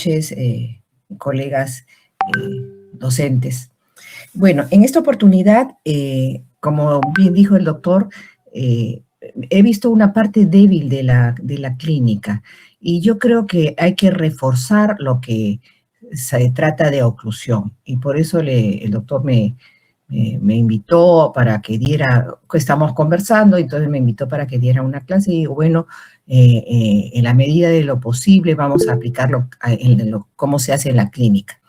noches, colegas docentes. Bueno, en esta oportunidad, como bien dijo el doctor, he visto una parte débil de la clínica y yo creo que hay que reforzar lo que se trata de oclusión, y por eso el doctor me invitó para que diera, estamos conversando, entonces me invitó para que diera una clase y digo, bueno, en la medida de lo posible vamos a aplicarlo cómo se hace en la clínica.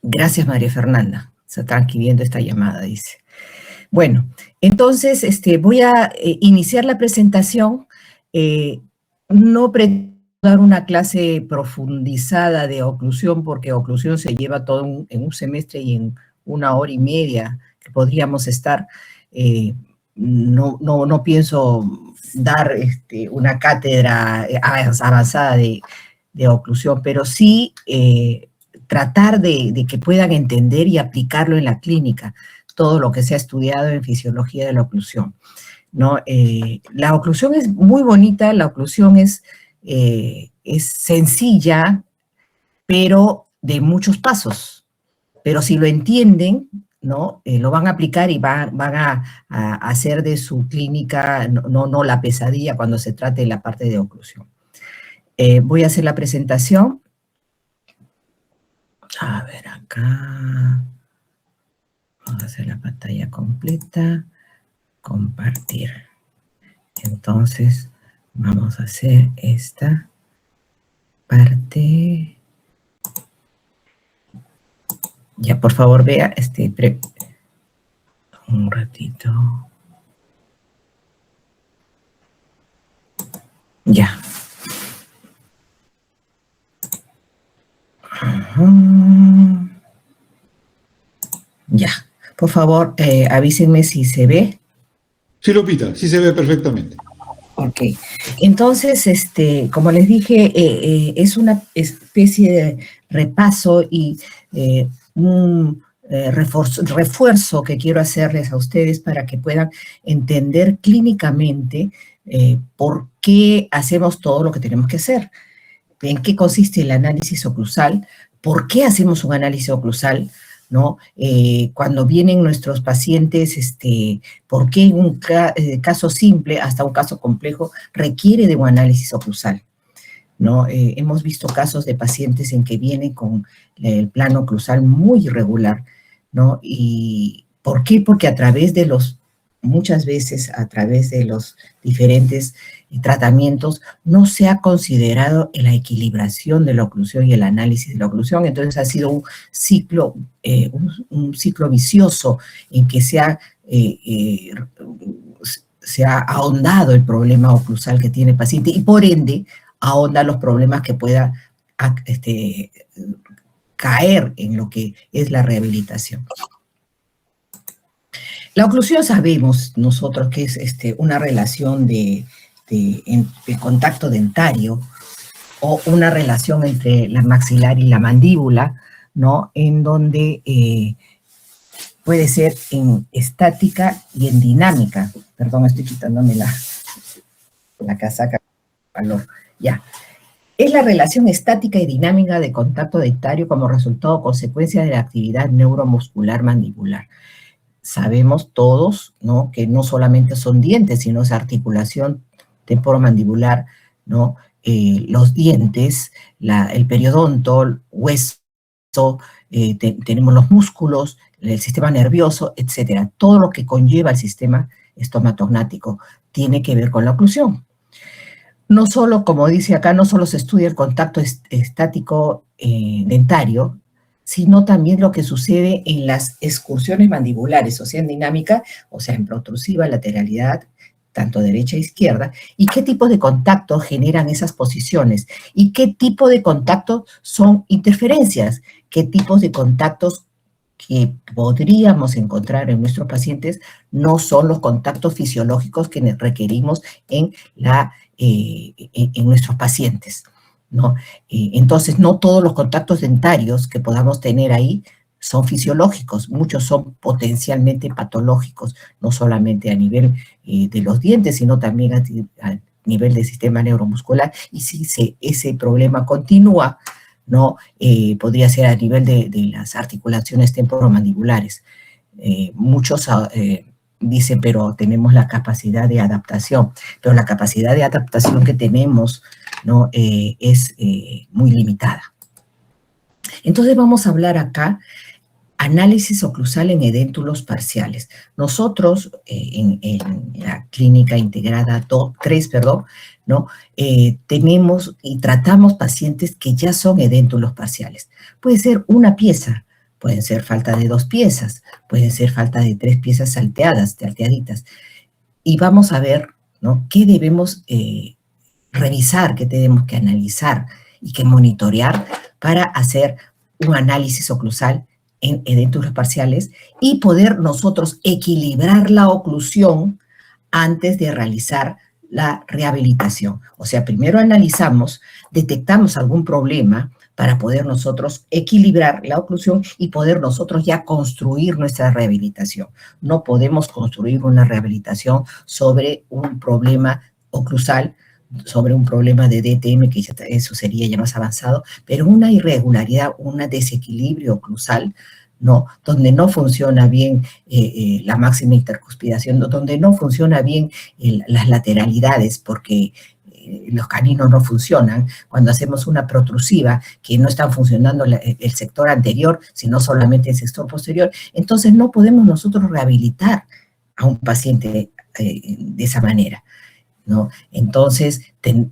Gracias, María Fernanda. Se está aquí viendo esta llamada, dice. Bueno, entonces voy a iniciar la presentación. No pretendo dar una clase profundizada de oclusión, porque oclusión se lleva todo en un semestre y en 1 hora y media que podríamos estar. No pienso dar una cátedra avanzada de oclusión, pero sí tratar de que puedan entender y aplicarlo en la clínica, todo lo que se ha estudiado en fisiología de la oclusión, ¿no? La oclusión es muy bonita, la oclusión es sencilla, pero de muchos pasos. Pero si lo entienden, ¿no? Lo van a aplicar y van a hacer de su clínica no la pesadilla cuando se trate de la parte de oclusión. Voy a hacer la presentación. A ver, acá. Vamos a hacer la pantalla completa. Compartir. Entonces, vamos a hacer esta parte. Ya, por favor, vea, un ratito. Ya. Ya. Por favor, avísenme si se ve. Sí, Lupita, sí se ve perfectamente. Ok. Entonces, como les dije, es una especie de repaso y un refuerzo que quiero hacerles a ustedes para que puedan entender clínicamente por qué hacemos todo lo que tenemos que hacer, en qué consiste el análisis oclusal, por qué hacemos un análisis oclusal, ¿no? Cuando vienen nuestros pacientes, por qué un caso simple hasta un caso complejo requiere de un análisis oclusal, ¿no? Hemos visto casos de pacientes en que vienen con el plano oclusal muy irregular, ¿no? ¿Y por qué? Porque muchas veces a través de los diferentes tratamientos no se ha considerado la equilibración de la oclusión y el análisis de la oclusión. Entonces ha sido un ciclo vicioso en que se ha ahondado el problema oclusal que tiene el paciente y por ende ahonda los problemas que pueda caer en lo que es la rehabilitación. La oclusión sabemos nosotros que es una relación de contacto dentario o una relación entre la maxilar y la mandíbula, ¿no? En donde puede ser en estática y en dinámica. Perdón, estoy quitándome la casaca. Calor. Ya. Es la relación estática y dinámica de contacto dentario como resultado o consecuencia de la actividad neuromuscular mandibular. Sabemos todos, ¿no?, que no solamente son dientes, sino es articulación temporomandibular, ¿no? Los dientes, el periodonto, el hueso, tenemos los músculos, el sistema nervioso, etcétera. Todo lo que conlleva el sistema estomatognático tiene que ver con la oclusión. No solo, como dice acá, no solo se estudia el contacto estático dentario, sino también lo que sucede en las excursiones mandibulares, o sea, en dinámica, o sea, en protrusiva, lateralidad, tanto derecha e izquierda, y qué tipo de contacto generan esas posiciones, y qué tipo de contactos son interferencias, qué tipos de contactos que podríamos encontrar en nuestros pacientes no son los contactos fisiológicos que requerimos en nuestros pacientes, ¿no? Entonces, no todos los contactos dentarios que podamos tener ahí son fisiológicos, muchos son potencialmente patológicos, no solamente a nivel de los dientes, sino también a nivel del sistema neuromuscular, y si ese problema continúa, ¿no? Podría ser a nivel de las articulaciones temporomandibulares. Muchos dicen, pero tenemos la capacidad de adaptación, pero la capacidad de adaptación que tenemos, ¿no? Es muy limitada. Entonces vamos a hablar acá análisis oclusal en edéntulos parciales. Nosotros, en la clínica integrada 3, ¿no? Tenemos y tratamos pacientes que ya son edéntulos parciales. Puede ser una pieza, pueden ser falta de 2 piezas, pueden ser falta de 3 piezas salteaditas. Y vamos a ver, ¿no? Qué debemos revisar, qué tenemos que analizar y que monitorear para hacer un análisis oclusal en edéntulos parciales y poder nosotros equilibrar la oclusión antes de realizar la rehabilitación. O sea, primero analizamos, detectamos algún problema para poder nosotros equilibrar la oclusión y poder nosotros ya construir nuestra rehabilitación. No podemos construir una rehabilitación sobre un problema oclusal, sobre un problema de DTM, que eso sería ya más avanzado, pero una irregularidad, un desequilibrio oclusal, ¿no? Donde no funciona bien la máxima intercuspidación, donde no funciona bien las lateralidades, porque los caninos no funcionan, cuando hacemos una protrusiva, que no está funcionando el sector anterior, sino solamente el sector posterior, entonces no podemos nosotros rehabilitar a un paciente de esa manera, ¿no? Entonces,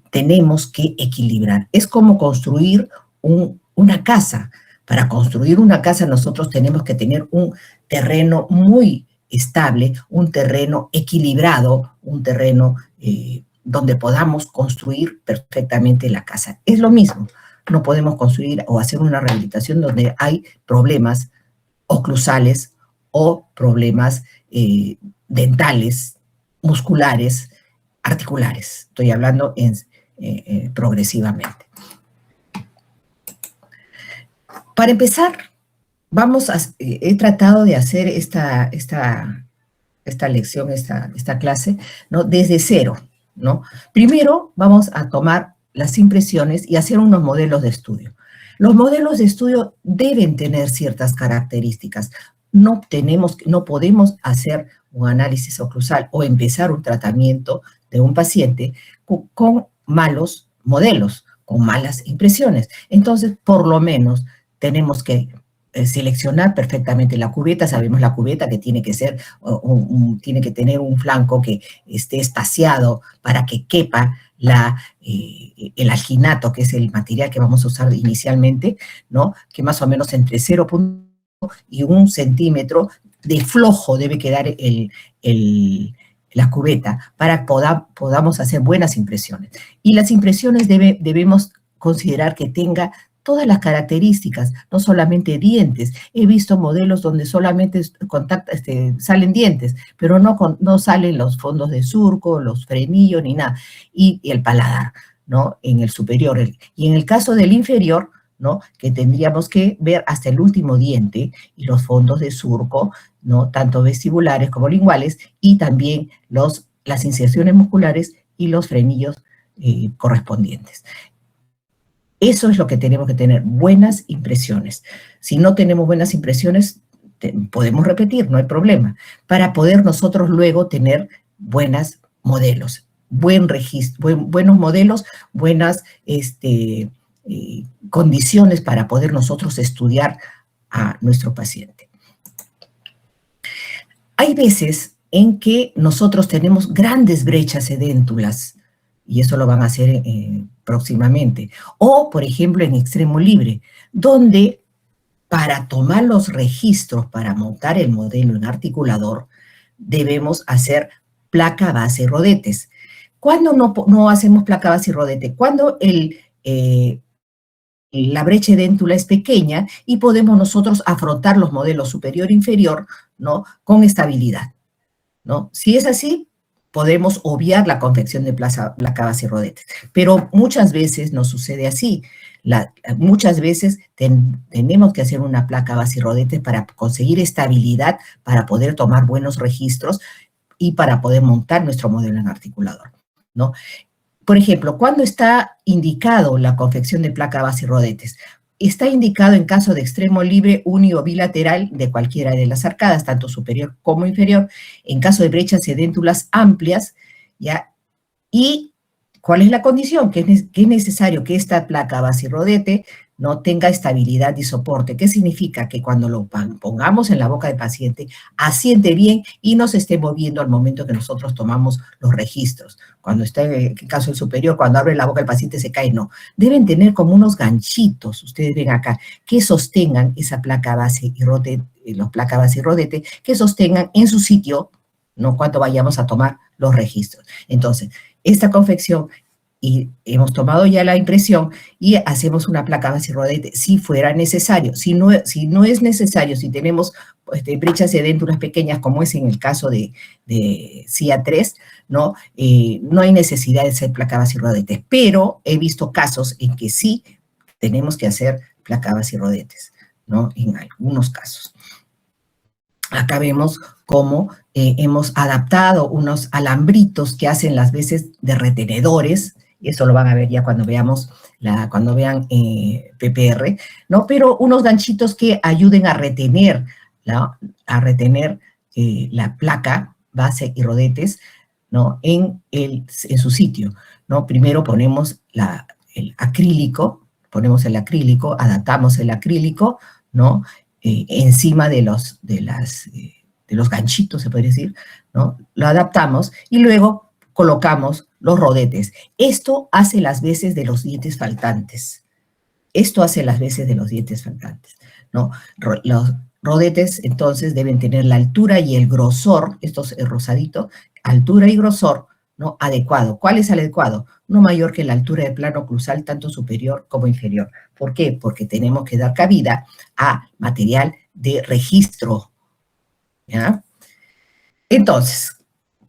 tenemos que equilibrar. Es como construir una casa. Para construir una casa nosotros tenemos que tener un terreno muy estable, un terreno equilibrado, un terreno donde podamos construir perfectamente la casa. Es lo mismo. No podemos construir o hacer una rehabilitación donde hay problemas oclusales o problemas dentales, musculares, articulares. Estoy hablando progresivamente. Para empezar, he tratado de hacer esta lección, esta clase, ¿no? Desde cero, ¿no? Primero vamos a tomar las impresiones y hacer unos modelos de estudio. Los modelos de estudio deben tener ciertas características. No podemos hacer un análisis oclusal o empezar un tratamiento de un paciente con malos modelos, con malas impresiones. Entonces, por lo menos, tenemos que seleccionar perfectamente la cubeta. Sabemos la cubeta que tiene que ser, tiene que tener un flanco que esté espaciado para que quepa el alginato, que es el material que vamos a usar inicialmente, ¿no? Que más o menos entre 0.1 y 1 centímetro de flojo debe quedar la cubeta para que podamos hacer buenas impresiones. Y las impresiones debemos considerar que tenga todas las características, no solamente dientes. He visto modelos donde solamente salen dientes, pero no salen los fondos de surco, los frenillos, ni nada. Y el paladar, ¿no? En el superior. Y en el caso del inferior, ¿no? Que tendríamos que ver hasta el último diente y los fondos de surco, ¿no? Tanto vestibulares como linguales, y también las inserciones musculares y los frenillos correspondientes. Eso es lo que tenemos que tener, buenas impresiones. Si no tenemos buenas impresiones, podemos repetir, no hay problema, para poder nosotros luego tener buenos modelos, buen registro, buenos modelos, buenas condiciones para poder nosotros estudiar a nuestro paciente. Hay veces en que nosotros tenemos grandes brechas edéntulas, y eso lo van a hacer próximamente. O, por ejemplo, en extremo libre, donde para tomar los registros, para montar el modelo en articulador, debemos hacer placa, base y rodetes. ¿Cuándo no hacemos placa, base y rodete? Cuando la brecha edéntula es pequeña y podemos nosotros afrontar los modelos superior e inferior, ¿no? Con estabilidad, ¿no? Si es así, podemos obviar la confección de placa, base y rodetes. Pero muchas veces no sucede así. Muchas veces tenemos que hacer una placa, base y rodetes para conseguir estabilidad, para poder tomar buenos registros y para poder montar nuestro modelo en articulador, ¿no? por ejemplo, ¿cuándo está indicado la confección de placa base y rodetes? Está indicado en caso de extremo libre, uni o bilateral de cualquiera de las arcadas, tanto superior como inferior, en caso de brechas y edéntulas amplias, ¿ya? Y ¿cuál es la condición? Que es necesario que esta placa base y rodete no tenga estabilidad y soporte. ¿Qué significa? Que cuando lo pongamos en la boca del paciente, asiente bien y no se esté moviendo al momento que nosotros tomamos los registros. Cuando está en el caso del superior, cuando abre la boca el paciente se cae, no. Deben tener como unos ganchitos, ustedes ven acá, que sostengan esa placa base y rodete, los placa base y rodete, que sostengan en su sitio, no cuando vayamos a tomar los registros. Entonces, esta confección, y hemos tomado ya la impresión y hacemos una placa base y rodete si fuera necesario. Si no es necesario, si tenemos brechas y edéntulas pequeñas, como es en el caso de CIA3, ¿no? No hay necesidad de hacer placa base y rodetes, pero he visto casos en que sí tenemos que hacer placa base y rodetes, ¿no? En algunos casos. Acá vemos cómo hemos adaptado unos alambritos que hacen las veces de retenedores, y eso lo van a ver ya cuando veamos, cuando vean PPR, ¿no? Pero unos ganchitos que ayuden a retener, ¿no? A retener la placa, base y rodetes, ¿no? En su sitio, ¿no? Primero ponemos el acrílico, adaptamos el acrílico, ¿no? Encima de los ganchitos, se puede decir, ¿no? Lo adaptamos y luego colocamos los rodetes. Esto hace las veces de los dientes faltantes. ¿No? Los rodetes, entonces, deben tener la altura y el grosor, esto es rosadito, altura y grosor, ¿no? Adecuado. ¿Cuál es el adecuado? No mayor que la altura del plano oclusal, tanto superior como inferior. ¿Por qué? Porque tenemos que dar cabida a material de registro, ¿ya? Entonces,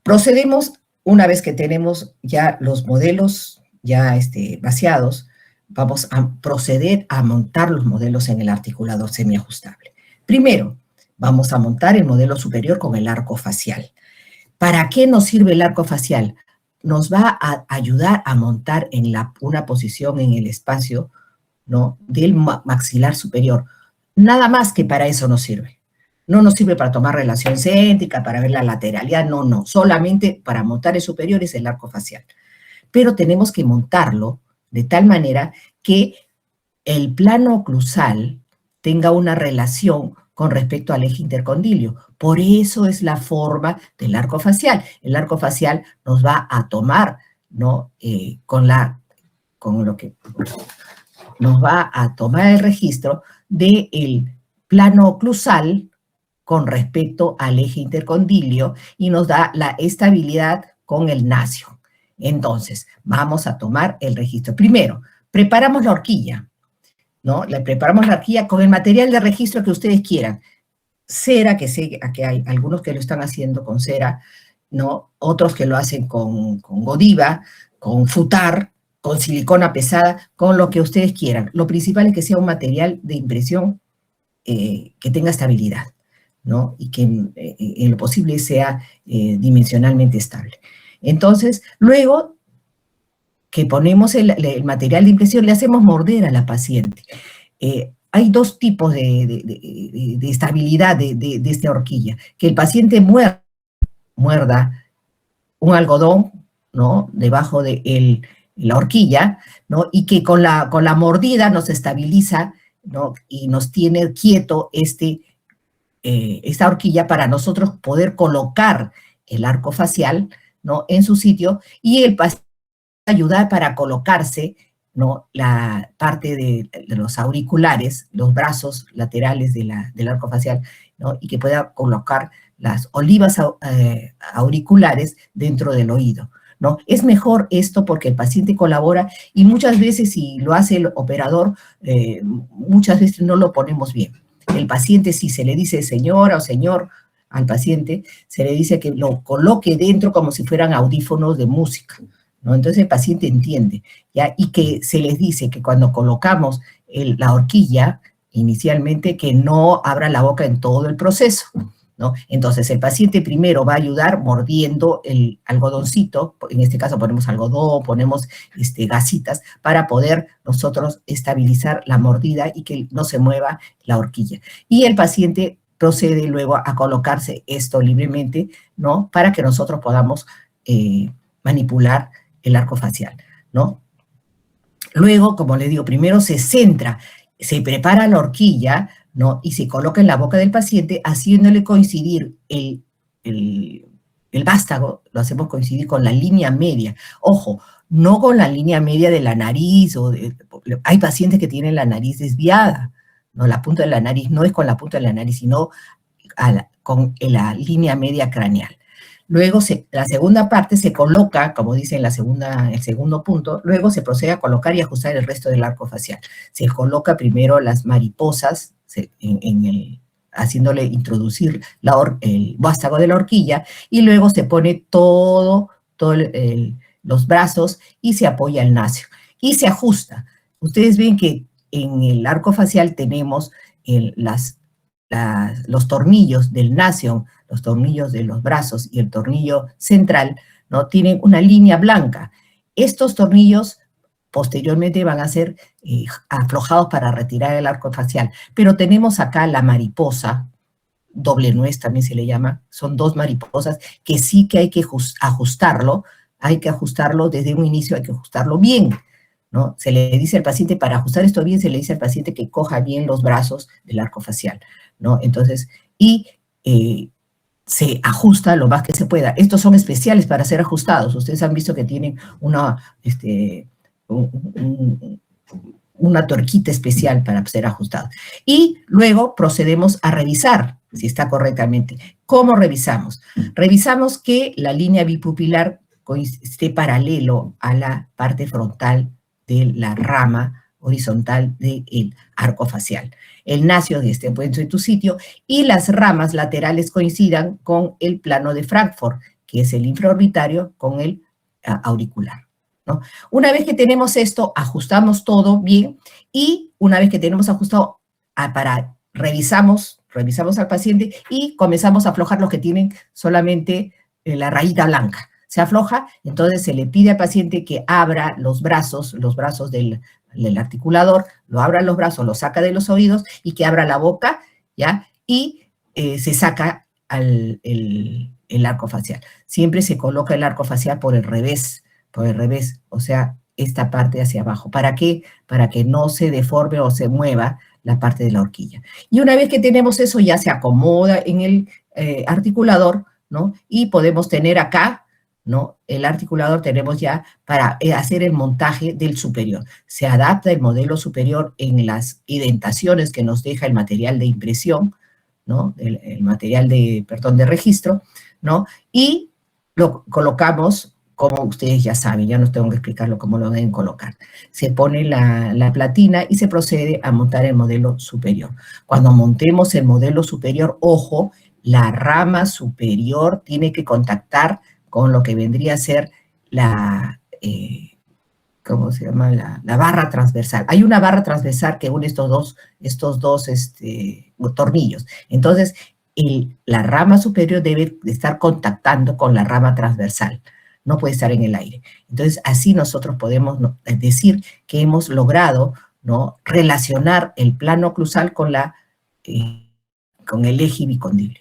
procedemos, una vez que tenemos ya los modelos ya vaciados, vamos a proceder a montar los modelos en el articulador semiajustable. Primero, vamos a montar el modelo superior con el arco facial. ¿Para qué nos sirve el arco facial? Nos va a ayudar a montar en una posición en el espacio, ¿no? Del maxilar superior. Nada más que para eso nos sirve. No nos sirve para tomar relación céntrica, para ver la lateralidad, no. Solamente para montar el superior es el arco facial. Pero tenemos que montarlo de tal manera que el plano oclusal tenga una relación con respecto al eje intercondilio. Por eso es la forma del arco facial. El arco facial nos va a tomar, ¿no? Nos va a tomar el registro del plano oclusal con respecto al eje intercondilio y nos da la estabilidad con el nacio. Entonces, vamos a tomar el registro. Primero, preparamos la horquilla, ¿no? Preparamos la horquilla con el material de registro que ustedes quieran. Cera, que sé que hay algunos que lo están haciendo con cera, ¿no? Otros que lo hacen con Godiva, con futar, con silicona pesada, con lo que ustedes quieran. Lo principal es que sea un material de impresión que tenga estabilidad, ¿no? Y que en lo posible sea dimensionalmente estable. Entonces, luego que ponemos el material de impresión, le hacemos morder a la paciente. Hay dos tipos de estabilidad de esta horquilla. Que el paciente muerda un algodón, ¿no? Debajo de la horquilla, ¿no? Y que con la mordida nos estabiliza, ¿no? Y nos tiene quieto esta horquilla para nosotros poder colocar el arco facial, ¿no? En su sitio, y el paciente ayudar para colocarse, ¿no? La parte de los auriculares, los brazos laterales del arco facial, ¿no? Y que pueda colocar las olivas auriculares dentro del oído, ¿no? Es mejor esto porque el paciente colabora y muchas veces, si lo hace el operador, muchas veces no lo ponemos bien. El paciente, si se le dice señora o señor al paciente, se le dice que lo coloque dentro como si fueran audífonos de música, ¿no? Entonces el paciente entiende, ¿ya? Y que se les dice que cuando colocamos la horquilla, inicialmente, que no abra la boca en todo el proceso, ¿no? Entonces, el paciente primero va a ayudar mordiendo el algodoncito, en este caso ponemos algodón, ponemos gasitas, para poder nosotros estabilizar la mordida y que no se mueva la horquilla. Y el paciente procede luego a colocarse esto libremente, ¿no? Para que nosotros podamos manipular el arco facial, ¿no? Luego, como les digo, primero se centra, se prepara la horquilla, ¿no? Y se coloca en la boca del paciente, haciéndole coincidir el vástago, lo hacemos coincidir con la línea media. Ojo, no con la línea media de la nariz, hay pacientes que tienen la nariz desviada, ¿no? La punta de la nariz no es con la punta de la nariz, sino con la línea media craneal. Luego, la segunda parte se coloca, como dice en el segundo punto, luego se procede a colocar y ajustar el resto del arco facial. Se coloca primero las mariposas, haciéndole introducir el vástago de la horquilla, y luego se pone todos los brazos y se apoya el nacio. Y se ajusta. Ustedes ven que en el arco facial tenemos los tornillos del nacio, los tornillos de los brazos y el tornillo central, ¿no? Tienen una línea blanca. Estos tornillos posteriormente van a ser aflojados para retirar el arco facial. Pero tenemos acá la mariposa, doble nuez también se le llama, son dos mariposas que sí que hay que ajustarlo desde un inicio, hay que ajustarlo bien, ¿no? Se le dice al paciente, para ajustar esto bien, se le dice al paciente que coja bien los brazos del arco facial, ¿no? Entonces, se ajusta lo más que se pueda. Estos son especiales para ser ajustados. Ustedes han visto que tienen una tuerquita especial para ser ajustados. Y luego procedemos a revisar si está correctamente. ¿Cómo revisamos? Revisamos que la línea bipupilar esté paralelo a la parte frontal de la rama horizontal del arco facial. El nacio esté puesto en tu sitio y las ramas laterales coincidan con el plano de Frankfurt, que es el infraorbitario con el auricular, ¿no? Una vez que tenemos esto, ajustamos todo bien, y una vez que tenemos ajustado, revisamos al paciente y comenzamos a aflojar los que tienen solamente la rayita blanca. Se afloja, entonces se le pide al paciente que abra los brazos del articulador, lo abra los brazos, lo saca de los oídos y que abra la boca, ¿ya? Y se saca el arco facial. Siempre se coloca el arco facial por el revés, o sea, esta parte hacia abajo. ¿Para qué? Para que no se deforme o se mueva la parte de la horquilla. Y una vez que tenemos eso, ya se acomoda en el articulador, ¿no? Y podemos tener acá, ¿no? El articulador tenemos ya para hacer el montaje del superior. Se adapta el modelo superior en las indentaciones que nos deja el material de impresión, ¿no? El material de registro, ¿no? Y lo colocamos, como ustedes ya saben, ya no tengo que explicarlo cómo lo deben colocar. Se pone la platina y se procede a montar el modelo superior. Cuando montemos el modelo superior, ojo, la rama superior tiene que contactar con lo que vendría a ser ¿cómo se llama? La barra transversal. Hay una barra transversal que une estos dos tornillos. Entonces, la rama superior debe estar contactando con la rama transversal. No puede estar en el aire. Entonces, así nosotros podemos decir que hemos logrado, ¿no?, relacionar el plano oclusal con el eje bicondilo.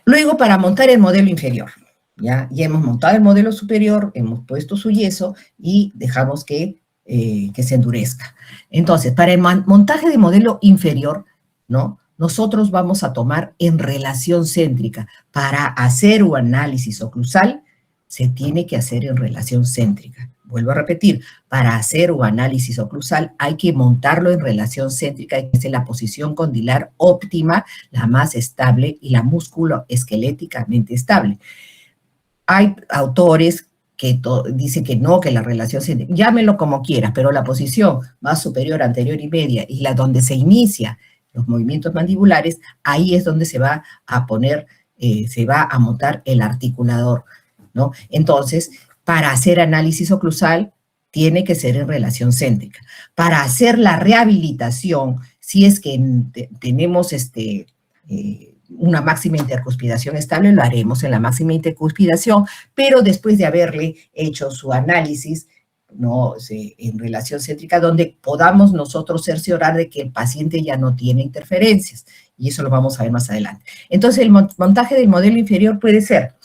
Luego, para montar el modelo inferior, ya hemos montado el modelo superior, hemos puesto su yeso y dejamos que se endurezca. Entonces, para el montaje de modelo inferior, ¿no?, nosotros vamos a tomar en relación céntrica. Para hacer un análisis oclusal, se tiene que hacer en relación céntrica. Vuelvo a repetir, para hacer un análisis oclusal hay que montarlo en relación céntrica, que es la posición condilar óptima, la más estable y la musculoesqueléticamente estable. Hay autores que dicen que no, que la relación céntrica, llámenlo como quieras, pero la posición más superior, anterior y media, y la donde se inicia los movimientos mandibulares, ahí es donde se va a poner, se va a montar el articulador, ¿no? Entonces, para hacer análisis oclusal, tiene que ser en relación céntrica. Para hacer la rehabilitación, si es que tenemos una máxima intercuspidación estable, lo haremos en la máxima intercuspidación, pero después de haberle hecho su análisis, ¿no? En relación céntrica, donde podamos nosotros cerciorar de que el paciente ya no tiene interferencias, y eso lo vamos a ver más adelante. Entonces, el montaje del modelo inferior puede ser,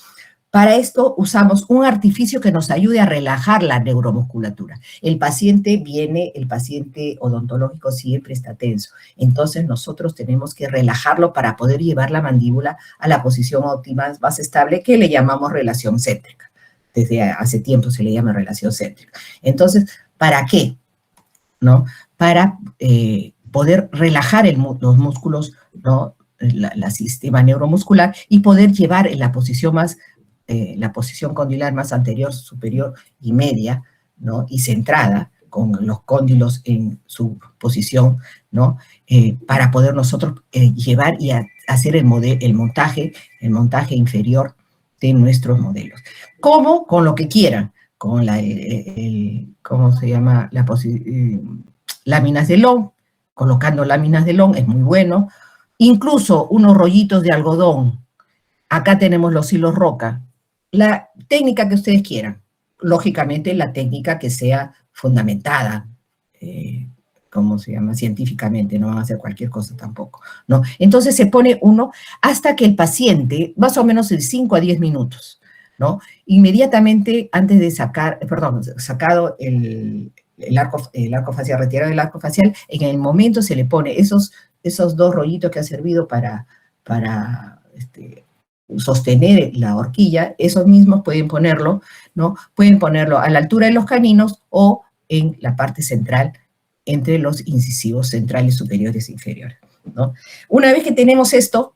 para esto usamos un artificio que nos ayude a relajar la neuromusculatura. El paciente odontológico siempre está tenso, entonces nosotros tenemos que relajarlo para poder llevar la mandíbula a la posición óptima más estable, que le llamamos relación céntrica. Desde hace tiempo se le llama relación céntrica. Entonces, ¿para qué? ¿No? Para poder relajar los músculos, ¿no? La sistema neuromuscular y poder llevar en la posición la posición condilar más anterior, superior y media, ¿no? Y centrada, con los cóndilos en su posición, ¿no? Para poder nosotros llevar y hacer el montaje inferior de nuestros modelos. ¿Cómo? Con lo que quieran, con ¿cómo se llama? Láminas de Long, colocando láminas de Long es muy bueno, incluso unos rollitos de algodón. Acá tenemos los hilos Roca. La técnica que ustedes quieran, lógicamente la técnica que sea fundamentada, ¿cómo se llama? Científicamente, no van a hacer cualquier cosa tampoco, ¿no? Entonces se pone uno hasta que el paciente, más o menos en 5 a 10 minutos, ¿no? Inmediatamente antes de sacado el arco facial, retirado el arco facial, en el momento se le pone esos 2 rollitos que han servido para sostener la horquilla, esos mismos pueden ponerlo, ¿no? Pueden ponerlo a la altura de los caninos o en la parte central, entre los incisivos centrales, superiores e inferiores, ¿no? Una vez que tenemos esto,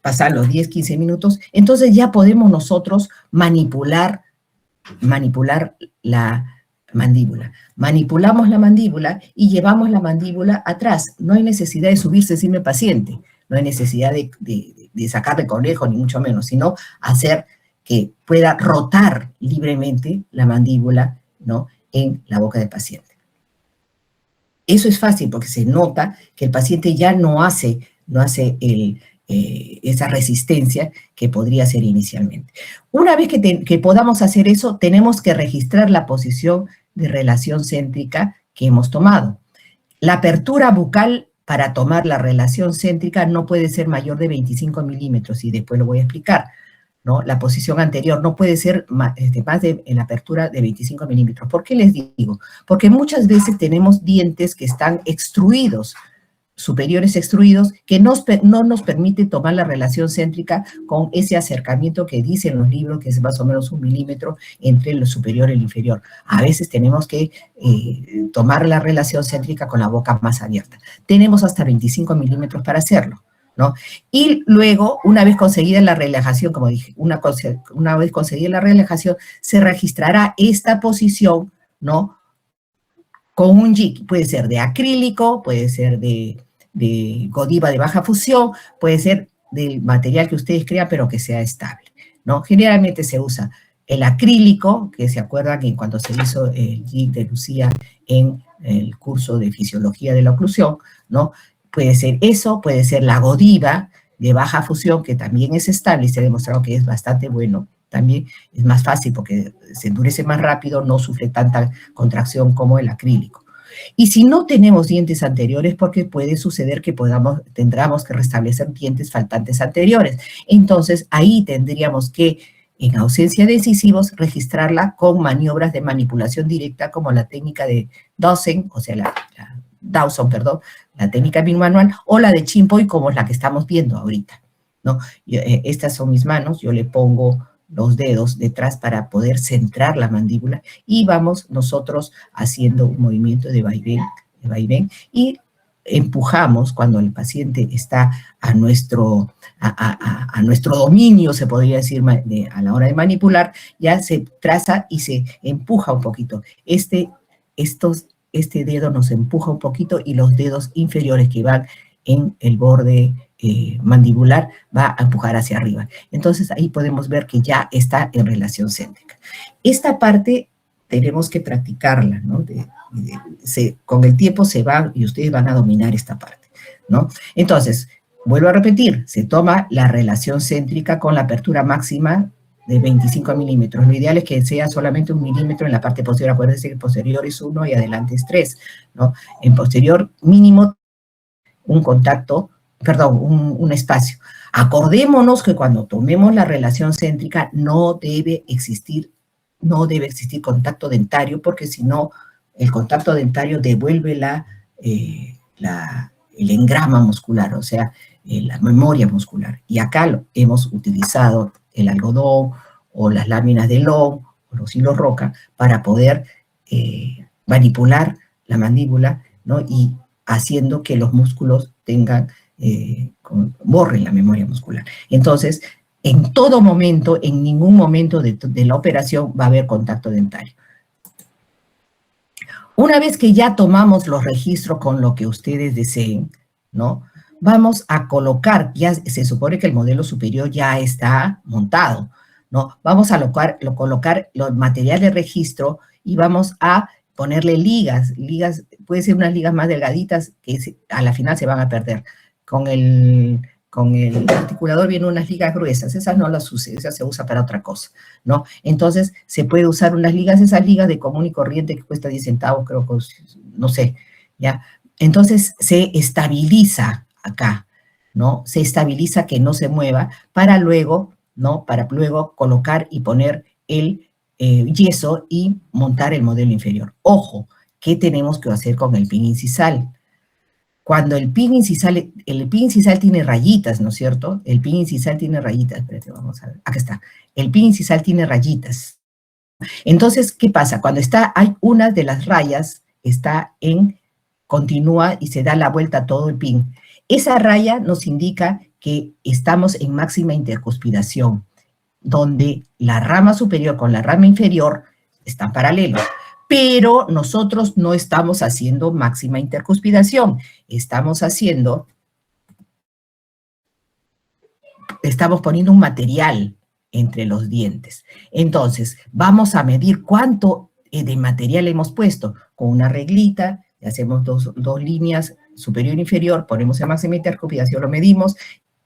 pasan los 10, 15 minutos, entonces ya podemos nosotros manipular la mandíbula. Manipulamos la mandíbula y llevamos la mandíbula atrás. No hay necesidad de subirse encima del paciente, no hay necesidad de sacarle conejo, ni mucho menos, sino hacer que pueda rotar libremente la mandíbula, ¿no? En la boca del paciente. Eso es fácil porque se nota que el paciente ya no hace esa resistencia que podría hacer inicialmente. Una vez que podamos hacer eso, tenemos que registrar la posición de relación céntrica que hemos tomado. La apertura bucal para tomar la relación céntrica no puede ser mayor de 25 milímetros, y después lo voy a explicar, ¿no? La posición anterior no puede ser más en la apertura de 25 milímetros. ¿Por qué les digo? Porque muchas veces tenemos dientes que están extruidos, superiores extruidos, que no nos permite tomar la relación céntrica con ese acercamiento que dicen los libros, que es más o menos 1 milímetro entre el superior y el inferior. A veces tenemos que tomar la relación céntrica con la boca más abierta. Tenemos hasta 25 milímetros para hacerlo, ¿no? Y luego, una vez conseguida la relajación, como dije, una vez conseguida la relajación, se registrará esta posición, ¿no? Con un jig, puede ser de acrílico, puede ser de Godiva de baja fusión, puede ser del material que ustedes crean, pero que sea estable, ¿no? Generalmente se usa el acrílico, que se acuerdan que cuando se hizo el jig de Lucía en el curso de fisiología de la oclusión, ¿no? Puede ser eso, puede ser la Godiva de baja fusión, que también es estable y se ha demostrado que es bastante bueno. También es más fácil porque se endurece más rápido, no sufre tanta contracción como el acrílico. Y si no tenemos dientes anteriores, porque puede suceder que tendremos que restablecer dientes faltantes anteriores. Entonces, ahí tendríamos que, en ausencia de incisivos, registrarla con maniobras de manipulación directa, como la técnica de Dawson, o sea, la técnica bimanual, o la de Chimpoy, como es la que estamos viendo ahorita, ¿no? Estas son mis manos, yo le pongo los dedos detrás para poder centrar la mandíbula y vamos nosotros haciendo un movimiento de vaivén y empujamos cuando el paciente está a nuestro dominio, se podría decir, a la hora de manipular, ya se traza y se empuja un poquito. Este dedo nos empuja un poquito y los dedos inferiores que van en el borde mandibular va a empujar hacia arriba. Entonces ahí podemos ver que ya está en relación céntrica. Esta parte tenemos que practicarla, ¿no? Con el tiempo se va y ustedes van a dominar esta parte, ¿no? Entonces, Vuelvo a repetir, se toma la relación céntrica con la apertura máxima de 25 milímetros. Lo ideal es que sea solamente 1 milímetro en la parte posterior. Acuérdense que posterior es 1 y adelante es 3, ¿no? En posterior mínimo un contacto, perdón, un espacio. Acordémonos que cuando tomemos la relación céntrica no debe existir contacto dentario, porque si no, el contacto dentario devuelve el engrama muscular, o sea, la memoria muscular. Y acá hemos utilizado el algodón o las láminas de Long o los hilos roca para poder manipular la mandíbula, ¿no? Y haciendo que los músculos borren la memoria muscular. Entonces, en todo momento, en ningún momento de la operación va a haber contacto dentario. Una vez que ya tomamos los registros con lo que ustedes deseen, ¿no? Vamos a colocar, ya se supone que el modelo superior ya está montado, ¿no? Vamos a colocar los materiales de registro y vamos a ponerle ligas, puede ser unas ligas más delgaditas que a la final se van a perder. Con el articulador vienen unas ligas gruesas, esas no las use, esas se usa para otra cosa, ¿no? Entonces, se puede usar unas ligas, esas ligas de común y corriente que cuesta 10 centavos, creo que, no sé, ¿ya? Entonces, se estabiliza acá, ¿no? Se estabiliza que no se mueva para luego, ¿no? Para luego colocar y poner el yeso y montar el modelo inferior. Ojo, ¿qué tenemos que hacer con el pin incisal? Cuando el pin incisal tiene rayitas, ¿no es cierto? El pin incisal tiene rayitas, espérate, vamos a ver, acá está. El pin incisal tiene rayitas. Entonces, ¿qué pasa? Cuando hay una de las rayas, continúa y se da la vuelta a todo el pin. Esa raya nos indica que estamos en máxima intercuspidación, donde la rama superior con la rama inferior están paralelos. Pero nosotros no estamos haciendo máxima intercuspidación, estamos poniendo un material entre los dientes. Entonces, vamos a medir cuánto de material hemos puesto. Con una reglita, hacemos dos líneas, superior e inferior, ponemos en máxima intercuspidación, lo medimos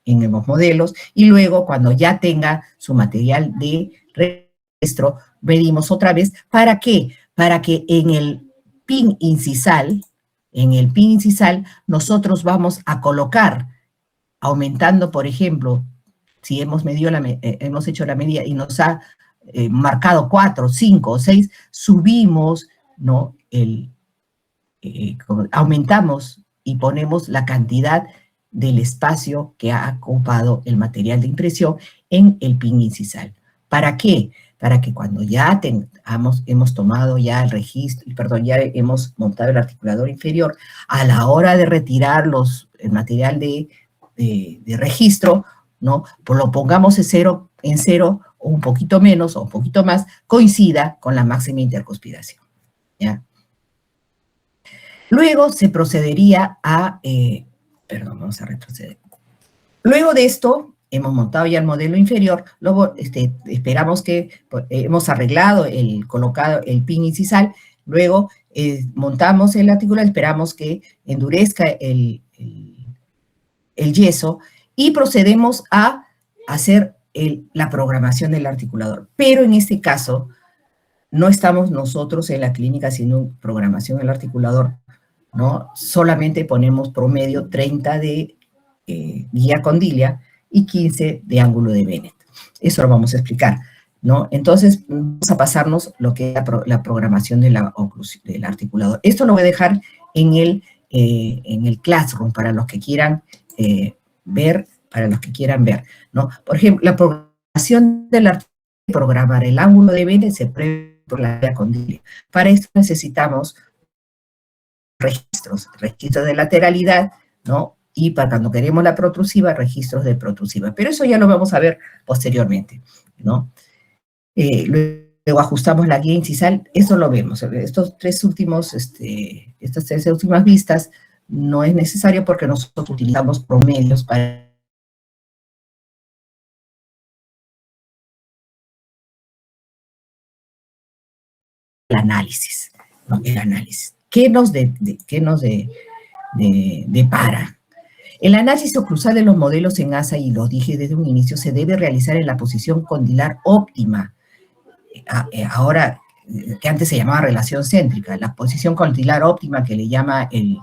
en los modelos, y luego, cuando ya tenga su material de registro, medimos otra vez. ¿Para qué? Para que en el pin incisal, nosotros vamos a colocar, aumentando, por ejemplo, si hemos hecho la medida y nos ha marcado 4, 5 o 6, subimos, ¿no? Aumentamos y ponemos la cantidad del espacio que ha ocupado el material de impresión en el pin incisal. ¿Para qué? Para que cuando ya hemos tomado ya el registro, ya hemos montado el articulador inferior, a la hora de retirar el material de registro, ¿no? Pues lo pongamos en cero, o un poquito menos, o un poquito más, coincida con la máxima intercuspidación, ¿ya? Luego se procedería vamos a retroceder. Luego de esto, hemos montado ya el modelo inferior, luego esperamos que hemos arreglado colocado el pin incisal, luego montamos el articulador, esperamos que endurezca el yeso y procedemos a hacer la programación del articulador. Pero en este caso, no estamos nosotros en la clínica haciendo programación del articulador, ¿no? Solamente ponemos promedio 30 de guía condilia y 15 de ángulo de Bennett. Eso lo vamos a explicar, ¿no? Entonces, vamos a pasarnos lo que es la programación del articulador. Esto lo voy a dejar en el Classroom para los que quieran ver, ¿no? Por ejemplo, la programación del articulador, programar el ángulo de Bennett se prevé por la guía condilia. Para esto necesitamos registros de lateralidad, ¿no? Y para cuando queremos la protrusiva, registros de protrusiva. Pero eso ya lo vamos a ver posteriormente, ¿no? Luego ajustamos la guía incisal, eso lo vemos. Estas tres últimas vistas no es necesario porque nosotros utilizamos promedios para el análisis, ¿no? El análisis. ¿Qué nos depara? El análisis oclusal de los modelos en ASA, y lo dije desde un inicio, se debe realizar en la posición condilar óptima. Ahora, que antes se llamaba relación céntrica, la posición condilar óptima que le llama el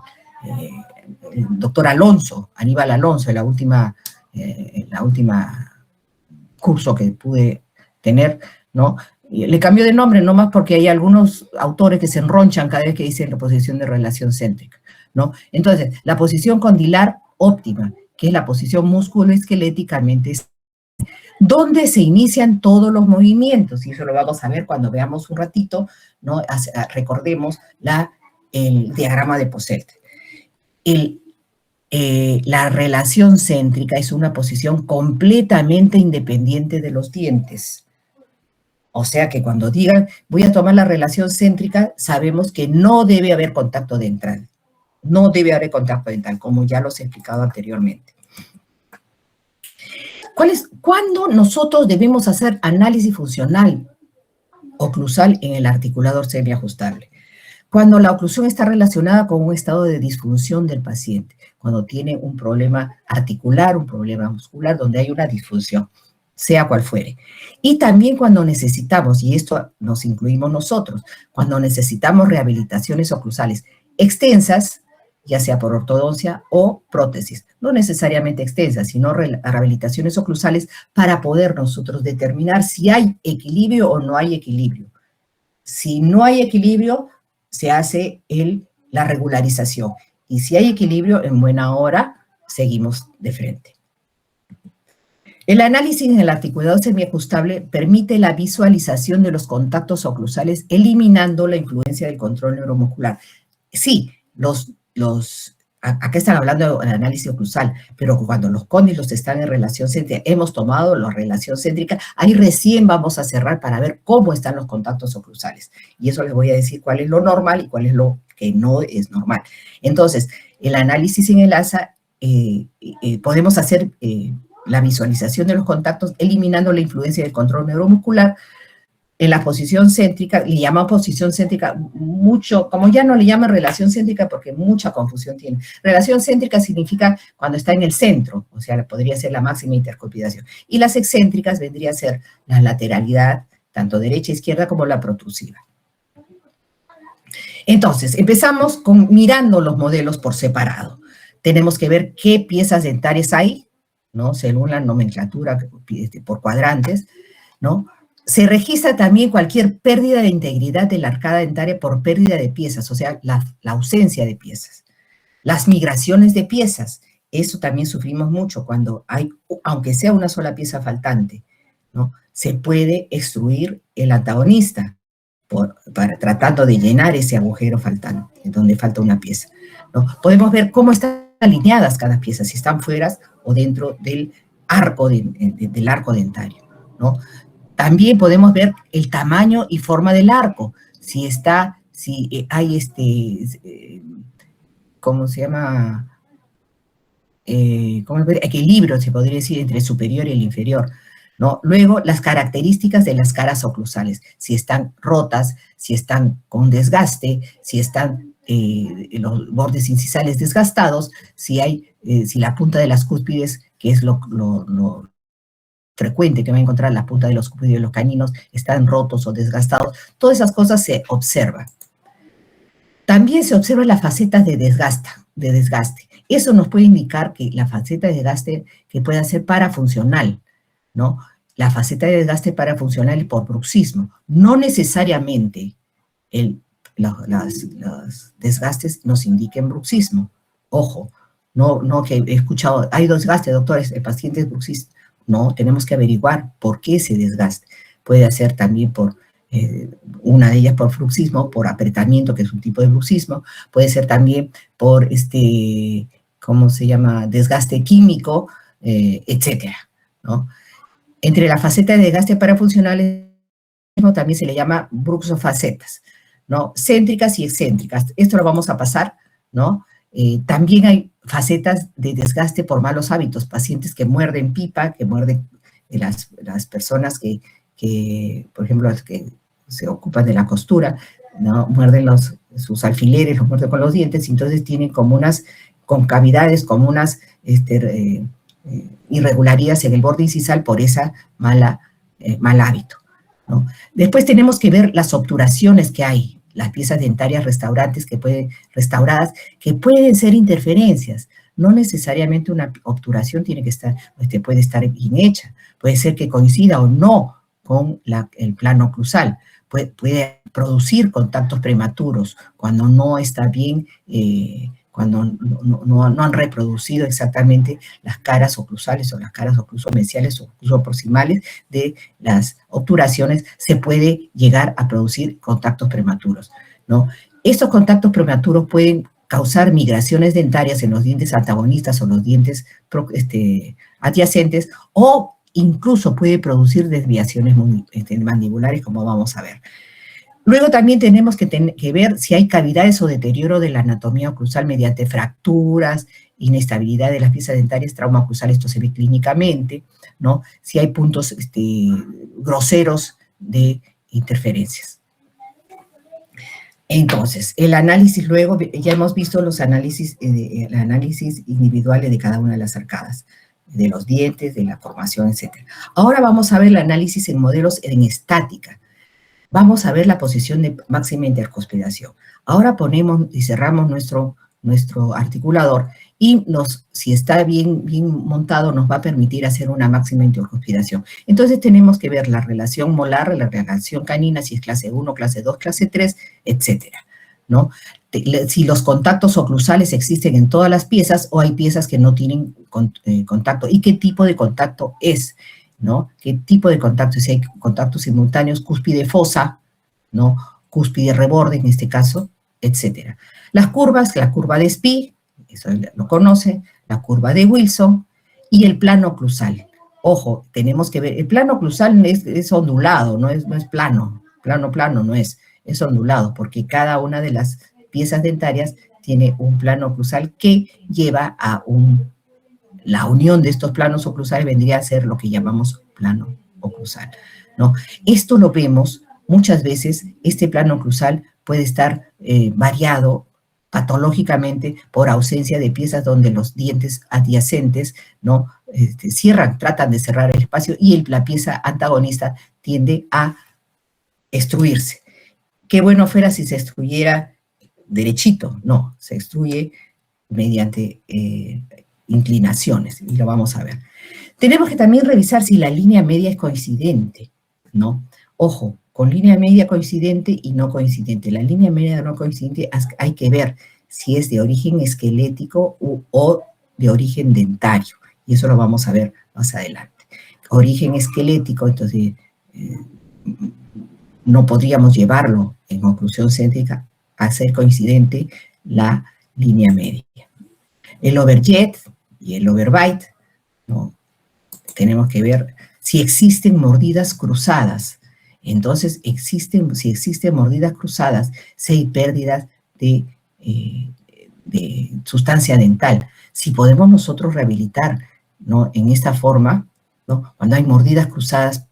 doctor Alonso, Aníbal Alonso, en la última curso que pude tener, ¿no? Le cambió de nombre nomás porque hay algunos autores que se enronchan cada vez que dicen la posición de relación céntrica, ¿no? Entonces, la posición condilar óptima, que es la posición musculoesqueléticamente donde se inician todos los movimientos, y eso lo vamos a ver cuando veamos un ratito, ¿no? Recordemos el diagrama de Posselt. La relación céntrica es una posición completamente independiente de los dientes. O sea que cuando digan, voy a tomar la relación céntrica, sabemos que no debe haber contacto dental. No debe haber contacto dental, como ya los he explicado anteriormente. ¿Cuándo nosotros debemos hacer análisis funcional oclusal en el articulador semiajustable? Cuando la oclusión está relacionada con un estado de disfunción del paciente, cuando tiene un problema articular, un problema muscular, donde hay una disfunción, sea cual fuere. Y también cuando necesitamos, y esto nos incluimos nosotros, cuando necesitamos rehabilitaciones oclusales extensas, ya sea por ortodoncia o prótesis, no necesariamente extensas, sino rehabilitaciones oclusales para poder nosotros determinar si hay equilibrio o no hay equilibrio. Si no hay equilibrio, se hace la regularización. Y si hay equilibrio, en buena hora, seguimos de frente. El análisis en el articulador semiajustable permite la visualización de los contactos oclusales, eliminando la influencia del control neuromuscular. Sí, acá están hablando del análisis oclusal, pero cuando los cóndilos están en relación céntrica, hemos tomado la relación céntrica, ahí recién vamos a cerrar para ver cómo están los contactos oclusales. Y eso les voy a decir cuál es lo normal y cuál es lo que no es normal. Entonces, el análisis en el ASA, podemos hacer la visualización de los contactos, eliminando la influencia del control neuromuscular. En la posición céntrica, le llaman posición céntrica mucho, como ya no le llaman relación céntrica porque mucha confusión tiene. Relación céntrica significa cuando está en el centro, o sea, podría ser la máxima intercupidación. Y las excéntricas vendría a ser la lateralidad, tanto derecha e izquierda como la protrusiva. Entonces, empezamos mirando los modelos por separado. Tenemos que ver qué piezas dentarias hay, ¿no? Según la nomenclatura por cuadrantes, ¿no? Se registra también cualquier pérdida de integridad de la arcada dentaria por pérdida de piezas, o sea, la ausencia de piezas. Las migraciones de piezas, eso también sufrimos mucho cuando hay, aunque sea una sola pieza faltante, ¿no? Se puede extruir el antagonista tratando de llenar ese agujero faltante, donde falta una pieza, ¿no? Podemos ver cómo están alineadas cada pieza, si están fuera o dentro del arco dentario, ¿no? También podemos ver el tamaño y forma del arco, si hay ¿cómo se llama? Equilibrio, se podría decir, entre el superior y el inferior, ¿no? Luego, las características de las caras oclusales, si están rotas, si están con desgaste, si están los bordes incisales desgastados, si la punta de las cúspides, que es lo frecuente que va a encontrar la punta de los cúspides de los caninos, están rotos o desgastados. Todas esas cosas se observan. También se observan las facetas de desgaste. Eso nos puede indicar que la faceta de desgaste que puede ser parafuncional, ¿no? La faceta de desgaste parafuncional y por bruxismo. No necesariamente los desgastes nos indiquen bruxismo. Ojo, no que he escuchado, hay desgaste, doctores, el paciente es bruxista. No, tenemos que averiguar por qué ese desgaste. Puede ser también por, una de ellas por bruxismo, por apretamiento, que es un tipo de bruxismo. Puede ser también por, ¿cómo se llama? Desgaste químico, etcétera, ¿no? Entre la faceta de desgaste parafuncional también se le llama bruxofacetas, ¿no? Céntricas y excéntricas. Esto lo vamos a pasar, ¿no? También hay facetas de desgaste por malos hábitos, pacientes que muerden pipa, que muerden las personas que, por ejemplo, las que se ocupan de la costura, ¿no? Muerden sus alfileres, los muerden con los dientes, y entonces tienen como unas concavidades, como unas irregularidades en el borde incisal por esa mal hábito, ¿no? Después tenemos que ver las obturaciones que hay, las piezas dentarias restauradas que pueden ser interferencias. No necesariamente una obturación tiene que estar, puede estar bien hecha, puede ser que coincida o no con el plano oclusal, puede producir contactos prematuros cuando no está bien, cuando no han reproducido exactamente las caras oclusales o las caras oclusomesiales o oclusoproximales de las obturaciones, se puede llegar a producir contactos prematuros, ¿no? Estos contactos prematuros pueden causar migraciones dentarias en los dientes antagonistas o los dientes adyacentes, o incluso puede producir desviaciones mandibulares, como vamos a ver. Luego también tenemos que ver si hay cavidades o deterioro de la anatomía oclusal mediante fracturas, inestabilidad de las piezas dentarias, trauma oclusal, esto se ve clínicamente, ¿no? Si hay puntos groseros de interferencias. Entonces, el análisis luego, ya hemos visto los análisis, el análisis individuales de cada una de las arcadas, de los dientes, de la formación, etc. Ahora vamos a ver el análisis en modelos en estática. Vamos a ver la posición de máxima intercuspidación. Ahora ponemos y cerramos nuestro articulador y si está bien montado, nos va a permitir hacer una máxima intercuspidación. Entonces tenemos que ver la relación molar, la relación canina, si es clase 1, clase 2, clase 3, etcétera, ¿no? Si los contactos oclusales existen en todas las piezas o hay piezas que no tienen contacto, y qué tipo de contacto es, ¿no? ¿Qué tipo de contacto? Si hay contactos simultáneos, cúspide fosa, ¿no? Cúspide reborde en este caso, etcétera. Las curvas, la curva de Spee, eso lo conoce, la curva de Wilson y el plano oclusal. Ojo, tenemos que ver, el plano oclusal es ondulado, no es plano, plano no es ondulado, porque cada una de las piezas dentarias tiene un plano oclusal que lleva a la unión de estos planos oclusales vendría a ser lo que llamamos plano oclusal, ¿no? Esto lo vemos muchas veces, este plano oclusal puede estar variado patológicamente por ausencia de piezas donde los dientes adyacentes, ¿no? Tratan de cerrar el espacio y la pieza antagonista tiende a extruirse. Qué bueno fuera si se extruyera derechito, no, se extruye mediante inclinaciones, y lo vamos a ver. Tenemos que también revisar si la línea media es coincidente, ¿no? Ojo, con línea media coincidente y no coincidente. La línea media no coincidente hay que ver si es de origen esquelético o de origen dentario, y eso lo vamos a ver más adelante. Origen esquelético, entonces no podríamos llevarlo en oclusión céntrica a ser coincidente la línea media. El overjet y el overbite, ¿no? Tenemos que ver si existen mordidas cruzadas. Entonces, si existen mordidas cruzadas, si hay pérdidas de sustancia dental. Si podemos nosotros rehabilitar, ¿no? En esta forma, ¿no? Cuando hay mordidas cruzadas,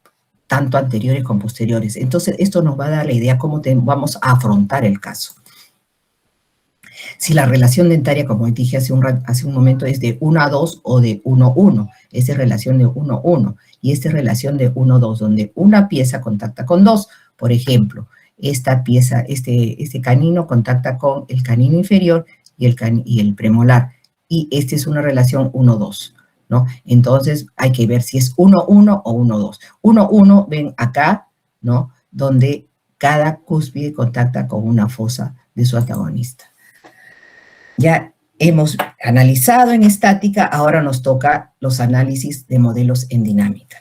tanto anteriores como posteriores. Entonces, esto nos va a dar la idea cómo vamos a afrontar el caso. Si la relación dentaria, como dije hace un momento, es de 1 a 2 o de 1 a 1, esta es relación de 1 a 1, y esta es relación de 1 a 2, donde una pieza contacta con dos. Por ejemplo, esta pieza, este canino contacta con el canino inferior y el premolar, y esta es una relación 1 a 2, ¿no? Entonces, hay que ver si es 1 a 1 o 1 a 2. 1 a 1, ven acá, ¿no? Donde cada cúspide contacta con una fosa de su antagonista. Ya hemos analizado en estática, ahora nos toca los análisis de modelos en dinámica,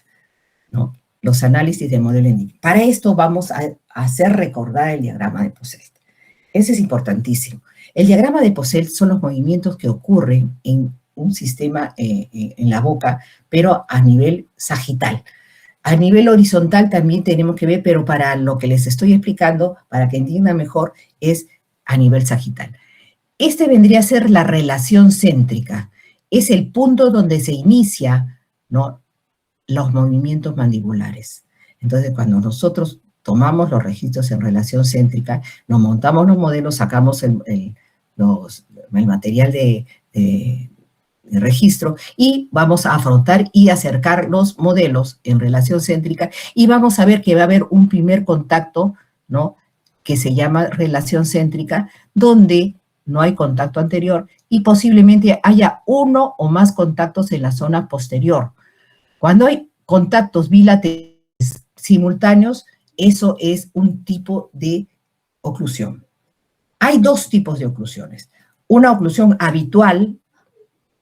¿no? Los análisis de modelo en dinámica. Para esto vamos a hacer recordar el diagrama de Posselt. Ese es importantísimo. El diagrama de Posselt son los movimientos que ocurren en un sistema en la boca, pero a nivel sagital. A nivel horizontal también tenemos que ver, pero para lo que les estoy explicando, para que entiendan mejor, es a nivel sagital. Este vendría a ser la relación céntrica. Es el punto donde se inicia, ¿no?, los movimientos mandibulares. Entonces, cuando nosotros tomamos los registros en relación céntrica, nos montamos los modelos, sacamos el material registro, y vamos a afrontar y acercar los modelos en relación céntrica, y vamos a ver que va a haber un primer contacto, ¿no?, que se llama relación céntrica, donde no hay contacto anterior y posiblemente haya uno o más contactos en la zona posterior. Cuando hay contactos bilaterales simultáneos, eso es un tipo de oclusión. Hay dos tipos de oclusiones. Una oclusión habitual,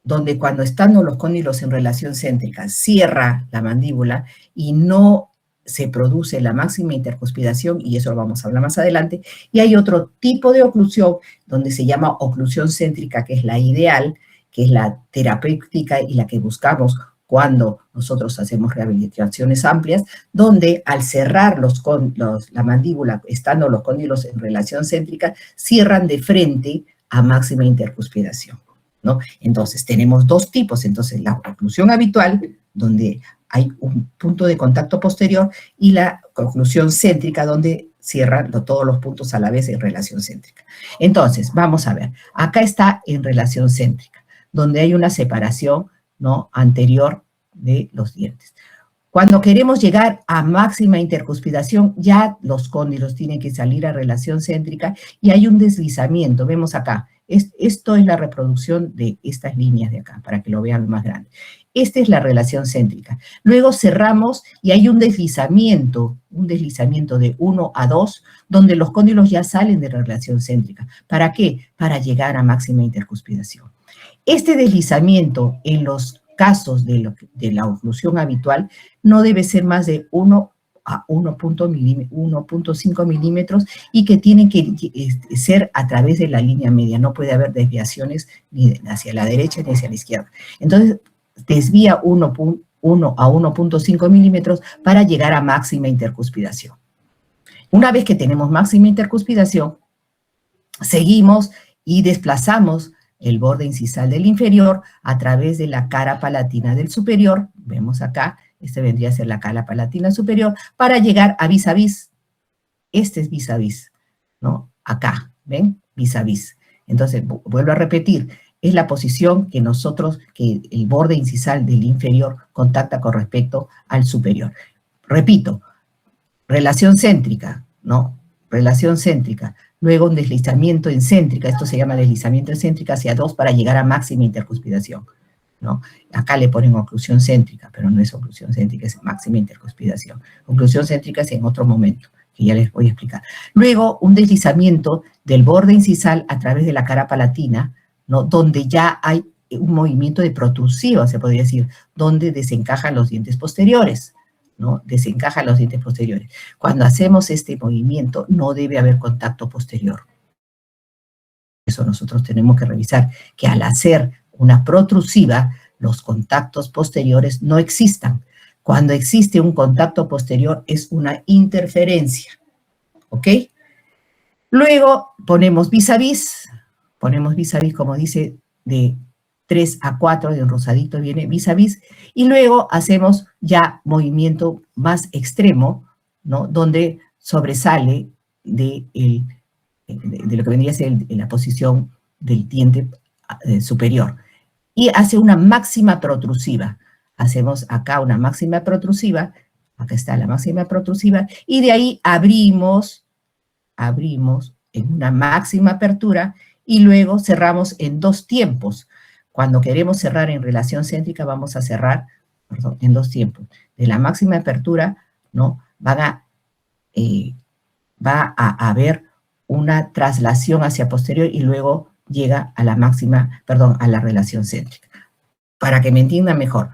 donde cuando están los cóndilos en relación céntrica, cierra la mandíbula y no se produce la máxima intercuspidación, y eso lo vamos a hablar más adelante. Y hay otro tipo de oclusión, donde se llama oclusión céntrica, que es la ideal, que es la terapéutica y la que buscamos cuando nosotros hacemos rehabilitaciones amplias, donde al cerrar la mandíbula, estando los cóndilos en relación céntrica, cierran de frente a máxima intercuspidación, ¿no? Entonces, tenemos dos tipos. Entonces, la oclusión habitual, donde hay un punto de contacto posterior, y la oclusión céntrica, donde cierran todos los puntos a la vez en relación céntrica. Entonces, vamos a ver. Acá está en relación céntrica, donde hay una separación, ¿no?, anterior de los dientes. Cuando queremos llegar a máxima intercuspidación, ya los cóndilos tienen que salir a relación céntrica y hay un deslizamiento. Vemos acá, esto es la reproducción de estas líneas de acá, para que lo vean más grande. Esta es la relación céntrica. Luego cerramos y hay un deslizamiento de 1 a 2, donde los cóndilos ya salen de la relación céntrica. ¿Para qué? Para llegar a máxima intercuspidación. Este deslizamiento en los casos de la oclusión habitual no debe ser más de 1 a 1.5 milímetros y que tiene que ser a través de la línea media. No puede haber desviaciones ni hacia la derecha ni hacia la izquierda. Entonces, desvía 1 a 1.5 milímetros para llegar a máxima intercuspidación. Una vez que tenemos máxima intercuspidación, seguimos y desplazamos el borde incisal del inferior a través de la cara palatina del superior. Vemos acá, este vendría a ser la cara palatina superior, para llegar a vis a vis. Este es vis a vis, ¿no? Acá, ¿ven? Vis a vis. Entonces, vuelvo a repetir, es la posición que el borde incisal del inferior contacta con respecto al superior. Repito, relación céntrica, ¿no? Relación céntrica. Luego un deslizamiento en céntrica, esto se llama deslizamiento en céntrica hacia 2 para llegar a máxima intercuspidación, ¿no? Acá le ponen oclusión céntrica, pero no es oclusión céntrica, es máxima intercuspidación. Oclusión céntrica es en otro momento, que ya les voy a explicar. Luego un deslizamiento del borde incisal a través de la cara palatina, ¿no?, donde ya hay un movimiento de protrusiva, se podría decir, donde desencajan los dientes posteriores, ¿no? Desencaja los dientes posteriores. Cuando hacemos este movimiento, no debe haber contacto posterior. Eso nosotros tenemos que revisar, que al hacer una protrusiva, los contactos posteriores no existan. Cuando existe un contacto posterior, es una interferencia, ¿ok? Luego ponemos vis a vis, como dice, de 3 a 4, de un rosadito viene vis a vis, y luego hacemos ya movimiento más extremo, ¿no?, donde sobresale de lo que vendría a ser la posición del diente superior, y hace una máxima protrusiva. Hacemos acá una máxima protrusiva, acá está la máxima protrusiva, y de ahí abrimos en una máxima apertura, y luego cerramos en 2 tiempos. Cuando queremos cerrar en relación céntrica, vamos a cerrar, en 2 tiempos. De la máxima apertura, ¿no?, va a haber una traslación hacia posterior y luego llega a la a la relación céntrica. Para que me entiendan mejor,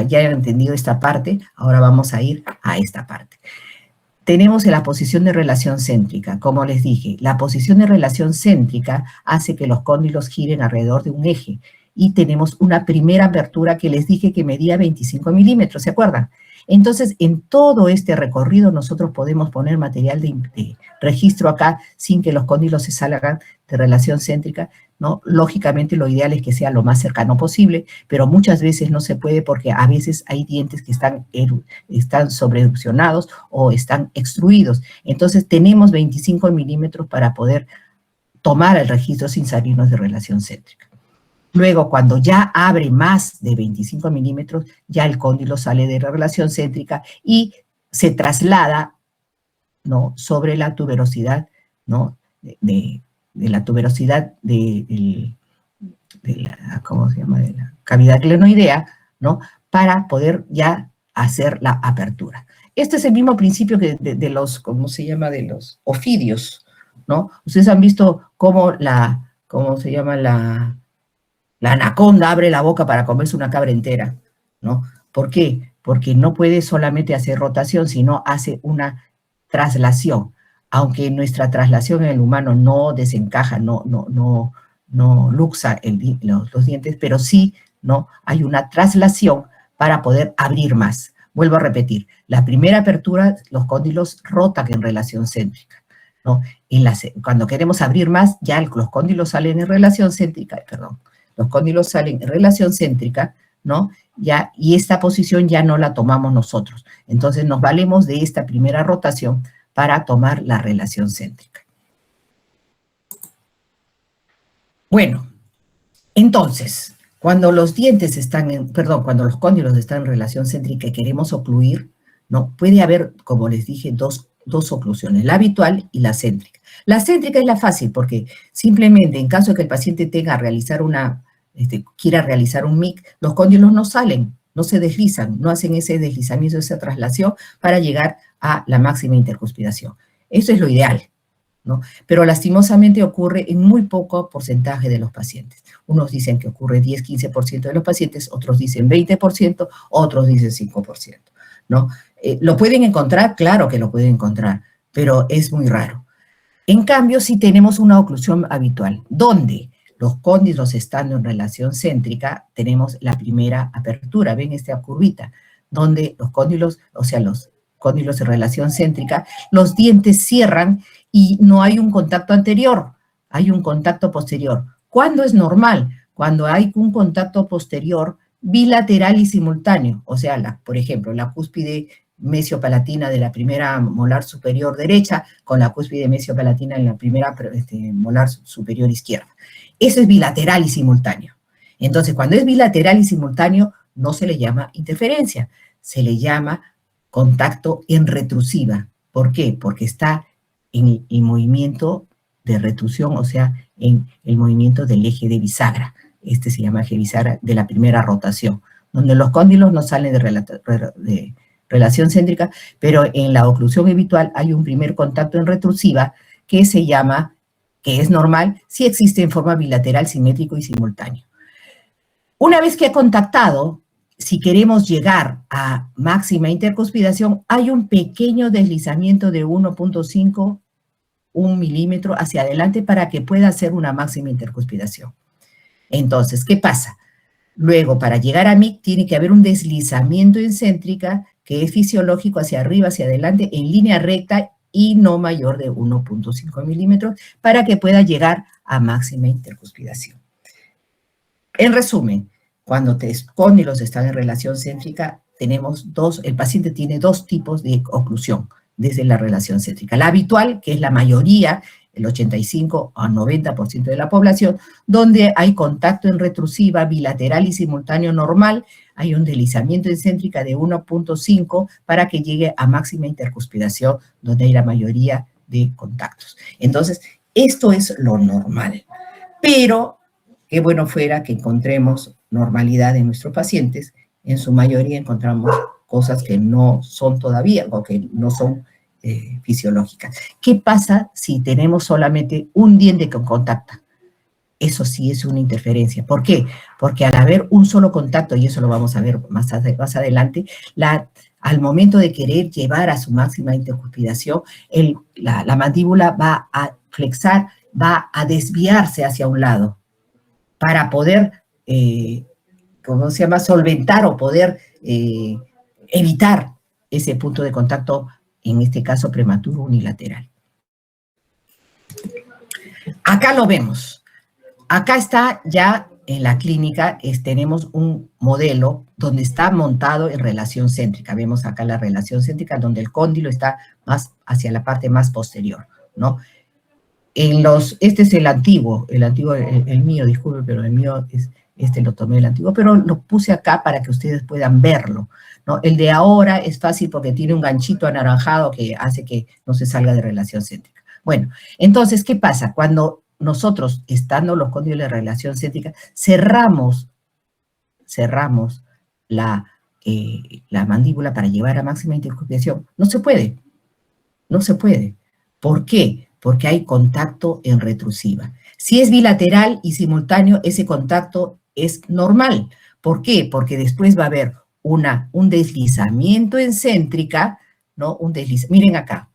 ya he entendido esta parte, ahora vamos a ir a esta parte. Tenemos la posición de relación céntrica. Como les dije, la posición de relación céntrica hace que los cóndilos giren alrededor de un eje. Y tenemos una primera apertura que les dije que medía 25 milímetros, ¿se acuerdan? Entonces, en todo este recorrido nosotros podemos poner material de registro acá sin que los cóndilos se salgan de relación céntrica, ¿no? Lógicamente lo ideal es que sea lo más cercano posible, pero muchas veces no se puede porque a veces hay dientes que están sobreerupcionados o están extruidos. Entonces tenemos 25 milímetros para poder tomar el registro sin salirnos de relación céntrica. Luego, cuando ya abre más de 25 milímetros, ya el cóndilo sale de la relación céntrica y se traslada, ¿no?, sobre la tuberosidad, ¿no?, de la tuberosidad de la, ¿cómo se llama?, de la cavidad glenoidea, ¿no?, para poder ya hacer la apertura. Este es el mismo principio que de los, ¿cómo se llama?, de los ofidios, ¿no? Ustedes han visto cómo ¿cómo se llama?, la anaconda abre la boca para comerse una cabra entera, ¿no? ¿Por qué? Porque no puede solamente hacer rotación, sino hace una traslación. Aunque nuestra traslación en el humano no desencaja, no luxa los dientes, pero sí, ¿no?, hay una traslación para poder abrir más. Vuelvo a repetir, la primera apertura, los cóndilos rotan en relación céntrica, ¿no? Cuando queremos abrir más, ya los cóndilos salen en relación céntrica, perdón. Los cóndilos salen en relación céntrica, ¿no? Ya, y esta posición ya no la tomamos nosotros. Entonces nos valemos de esta primera rotación para tomar la relación céntrica. Bueno, entonces, cuando los dientes están cuando los cóndilos están en relación céntrica y queremos ocluir, ¿no?, puede haber, como les dije, dos oclusiones, la habitual y la céntrica. La céntrica es la fácil porque simplemente en caso de que el paciente quiera realizar un MIC, los cóndilos no salen, no se deslizan, no hacen ese deslizamiento, esa traslación para llegar a la máxima intercuspidación. Eso es lo ideal, ¿no? Pero lastimosamente ocurre en muy poco porcentaje de los pacientes. Unos dicen que ocurre 10-15% de los pacientes, otros dicen 20%, otros dicen 5%, ¿no? ¿Lo pueden encontrar? Claro que lo pueden encontrar, pero es muy raro. En cambio, si tenemos una oclusión habitual, donde los cóndilos estando en relación céntrica, tenemos la primera apertura, ven esta curvita, donde los cóndilos, o sea, los cóndilos en relación céntrica, los dientes cierran y no hay un contacto anterior, hay un contacto posterior. ¿Cuándo es normal? Cuando hay un contacto posterior bilateral y simultáneo, o sea, por ejemplo, la cúspide mesiopalatina de la primera molar superior derecha con la cúspide mesiopalatina en la primera molar superior izquierda. Eso es bilateral y simultáneo. Entonces, cuando es bilateral y simultáneo, no se le llama interferencia, se le llama contacto en retrusiva. ¿Por qué? Porque está en el movimiento de retrusión, o sea, en el movimiento del eje de bisagra. Este se llama eje bisagra de la primera rotación, donde los cóndilos no salen de relación céntrica, pero en la oclusión habitual hay un primer contacto en retrusiva que se llama, que es normal, si existe en forma bilateral, simétrico y simultáneo. Una vez que ha contactado, si queremos llegar a máxima intercuspidación, hay un pequeño deslizamiento de 1.5, 1 milímetro hacia adelante para que pueda hacer una máxima intercuspidación. Entonces, ¿qué pasa? Luego, para llegar a MIC, tiene que haber un deslizamiento en céntrica que es fisiológico hacia arriba, hacia adelante, en línea recta y no mayor de 1.5 milímetros para que pueda llegar a máxima intercuspidación. En resumen, cuando los cóndilos están en relación céntrica, el paciente tiene dos tipos de oclusión desde la relación céntrica. La habitual, que es la mayoría, el 85 a 90% de la población, donde hay contacto en retrusiva, bilateral y simultáneo normal, hay un deslizamiento en céntrica de 1.5 para que llegue a máxima intercuspidación, donde hay la mayoría de contactos. Entonces, esto es lo normal. Pero, qué bueno fuera que encontremos normalidad en nuestros pacientes. En su mayoría encontramos cosas que no son todavía, o que no son fisiológicas. ¿Qué pasa si tenemos solamente un diente que contacta? Eso sí es una interferencia. ¿Por qué? Porque al haber un solo contacto, y eso lo vamos a ver más adelante, al momento de querer llevar a su máxima intercuspidación, la mandíbula va a flexar, va a desviarse hacia un lado para poder, ¿cómo se llama?, solventar o poder evitar ese punto de contacto, en este caso prematuro unilateral. Acá lo vemos. Acá está ya en la clínica, tenemos un modelo donde está montado en relación céntrica. Vemos acá la relación céntrica donde el cóndilo está más hacia la parte más posterior, ¿no? este es el antiguo, el mío, disculpe, pero el mío es, lo tomé el antiguo, pero lo puse acá para que ustedes puedan verlo, ¿no? El de ahora es fácil porque tiene un ganchito anaranjado que hace que no se salga de relación céntrica. Bueno, entonces, ¿qué pasa? Cuando nosotros, estando los cóndiles de relación céntrica, cerramos la mandíbula para llevar a máxima intercuspiración, no se puede. No se puede. ¿Por qué? Porque hay contacto en retrusiva. Si es bilateral y simultáneo, ese contacto es normal. ¿Por qué? Porque después va a haber un deslizamiento en céntrica, ¿no? Miren acá,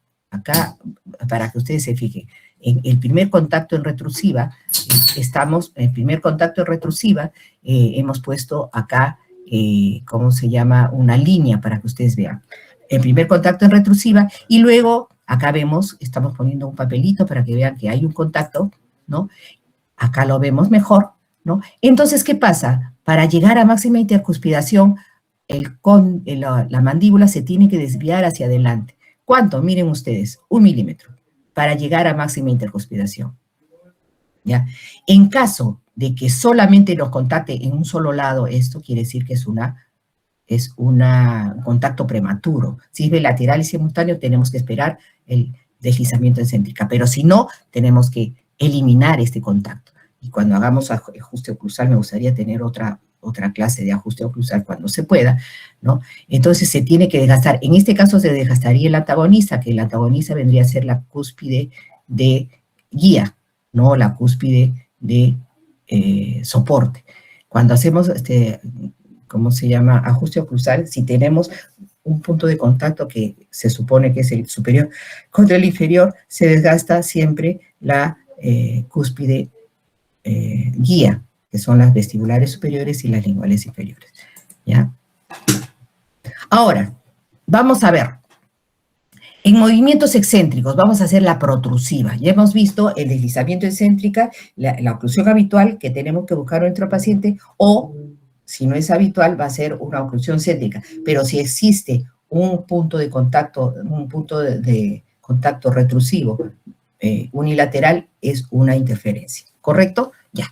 para que ustedes se fijen. En el primer contacto en retrusiva, hemos puesto acá, ¿cómo se llama? Una línea para que ustedes vean. El primer contacto en retrusiva, y luego acá vemos, estamos poniendo un papelito para que vean que hay un contacto, ¿no? Acá lo vemos mejor, ¿no? Entonces, ¿qué pasa? Para llegar a máxima intercuspiración, la mandíbula se tiene que desviar hacia adelante. ¿Cuánto? Miren ustedes, 1 milímetro, para llegar a máxima intercuspiración, ¿ya? En caso de que solamente nos contacte en un solo lado, esto quiere decir que es un contacto prematuro. Si es bilateral y simultáneo, tenemos que esperar el deslizamiento en céntrica, pero si no, tenemos que eliminar este contacto. Y cuando hagamos ajuste oclusal, me gustaría tener otra clase de ajuste oclusal cuando se pueda, ¿no? Entonces se tiene que desgastar. En este caso se desgastaría el antagonista, que el antagonista vendría a ser la cúspide de guía, ¿no? La cúspide de soporte. Cuando hacemos ¿cómo se llama? Ajuste oclusal, si tenemos un punto de contacto que se supone que es el superior contra el inferior, se desgasta siempre la cúspide guía, que son las vestibulares superiores y las linguales inferiores, ¿ya? Ahora, vamos a ver. En movimientos excéntricos, vamos a hacer la protrusiva. Ya hemos visto el deslizamiento excéntrica, la oclusión habitual que tenemos que buscar en nuestro paciente, o si no es habitual, va a ser una oclusión céntrica. Pero si existe un punto de contacto, retrusivo unilateral, es una interferencia. ¿Correcto? Ya.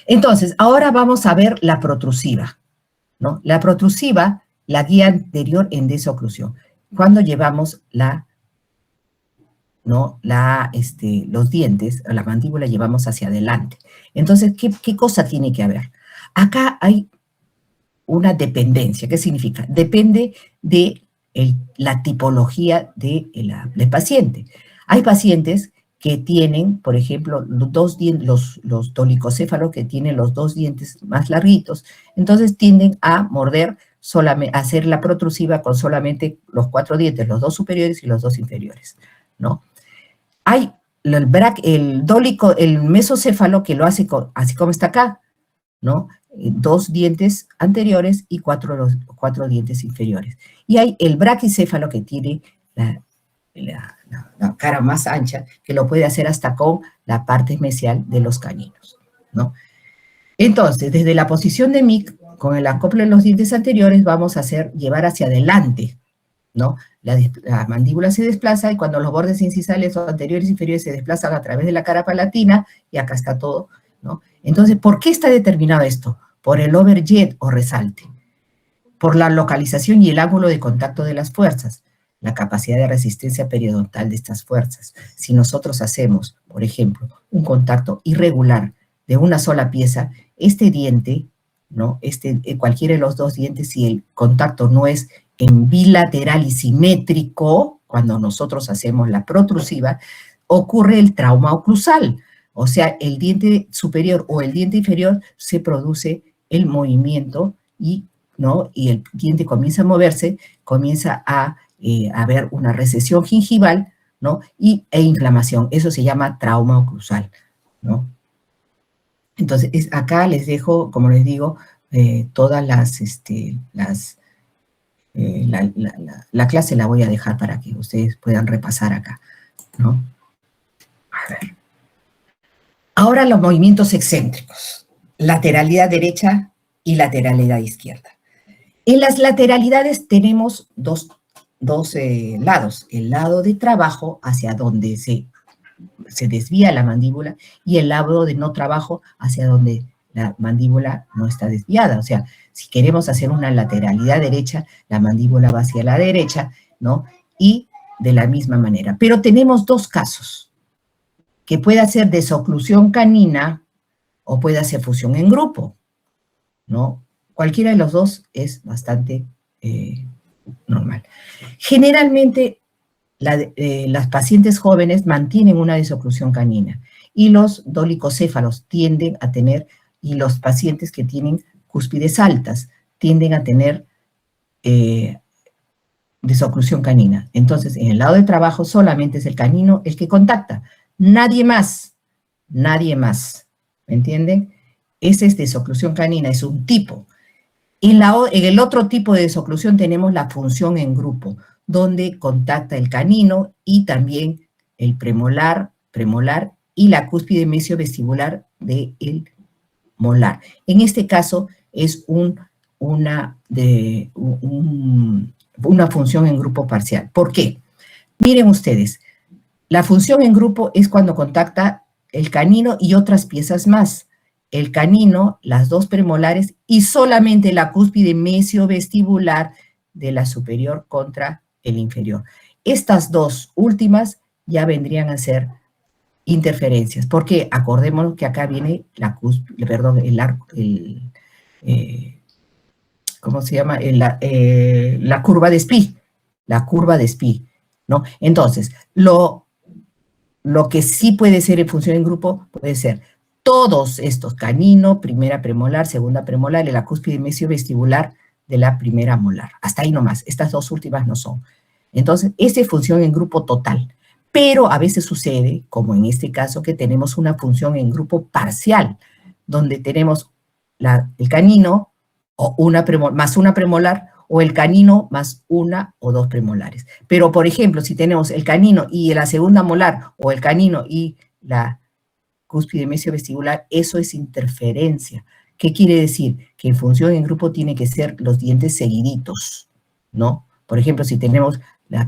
Entonces, ahora vamos a ver la protrusiva, ¿no? La protrusiva, la guía anterior en desoclusión. Cuando llevamos los dientes, la mandíbula llevamos hacia adelante. Entonces, ¿qué cosa tiene que haber? Acá hay una dependencia. ¿Qué significa? Depende de la tipología del paciente. Hay pacientes que tienen, por ejemplo, los dolicocéfalos que tienen los 2 dientes más larguitos, entonces tienden a morder solamente, a hacer la protrusiva con solamente los 4 dientes, los 2 superiores y los 2 inferiores, ¿no? Hay el mesocéfalo que lo hace así como está acá, ¿no? 2 dientes anteriores y 4 dientes inferiores. Y hay el braquicéfalo que tiene la cara más ancha, que lo puede hacer hasta con la parte mesial de los caninos, ¿no? Entonces, desde la posición de Mick, con el acople de los dientes anteriores, vamos a llevar hacia adelante, ¿no? La mandíbula se desplaza y cuando los bordes incisales o anteriores e inferiores se desplazan a través de la cara palatina, y acá está todo, ¿no? Entonces, ¿por qué está determinado esto? Por el overjet o resalte, por la localización y el ángulo de contacto de las fuerzas, la capacidad de resistencia periodontal de estas fuerzas. Si nosotros hacemos, por ejemplo, un contacto irregular de una sola pieza, este diente, ¿no? Cualquiera de los 2 dientes, si el contacto no es en bilateral y simétrico, cuando nosotros hacemos la protrusiva, ocurre el trauma oclusal. O sea, el diente superior o el diente inferior se produce el movimiento ¿no? Y el diente comienza a moverse, comienza a haber una recesión gingival, ¿no? E inflamación. Eso se llama trauma oclusal, ¿no? Entonces, acá les dejo, como les digo, todas la clase la voy a dejar para que ustedes puedan repasar acá, ¿no? A ver. Ahora los movimientos excéntricos, lateralidad derecha y lateralidad izquierda. En las lateralidades tenemos dos lados, el lado de trabajo hacia donde se se desvía la mandíbula, y el lado de no trabajo hacia donde la mandíbula no está desviada. O sea, si queremos hacer una lateralidad derecha, la mandíbula va hacia la derecha, ¿no? Y de la misma manera. Pero tenemos dos casos, que puede ser desoclusión canina o puede ser fusión en grupo, ¿no? Cualquiera de los dos es bastante normal. Generalmente, las pacientes jóvenes mantienen una desoclusión canina y los dolicocéfalos tienden a tener, y los pacientes que tienen cúspides altas tienden a tener desoclusión canina. Entonces, en el lado de trabajo solamente es el canino el que contacta, nadie más, nadie más, ¿me entienden? Esa es desoclusión canina, es un tipo. En el otro tipo de desoclusión tenemos la función en grupo, donde contacta el canino y también el premolar y la cúspide mesiovestibular del molar. En este caso es una función en grupo parcial. ¿Por qué? Miren ustedes, la función en grupo es cuando contacta el canino y otras piezas más. El canino, las dos premolares y solamente la cúspide mesiovestibular de la superior contra el inferior. Estas dos últimas ya vendrían a ser interferencias, porque acordémonos que acá viene la cúspide, perdón, ¿cómo se llama? La curva de Spee, ¿no? Entonces, lo que sí puede ser en función en grupo puede ser todos estos, canino, primera premolar, segunda premolar y la cúspide mesiovestibular de la primera molar. Hasta ahí nomás, estas dos últimas no son. Entonces, esa es función en grupo total. Pero a veces sucede, como en este caso, que tenemos una función en grupo parcial, donde tenemos el canino o más una premolar, o el canino más una o dos premolares. Pero, por ejemplo, si tenemos el canino y la segunda molar, o el canino y la cúspide mesiovestibular, eso es interferencia. ¿Qué quiere decir? Que en función en grupo tiene que ser los dientes seguiditos, ¿no? Por ejemplo, si tenemos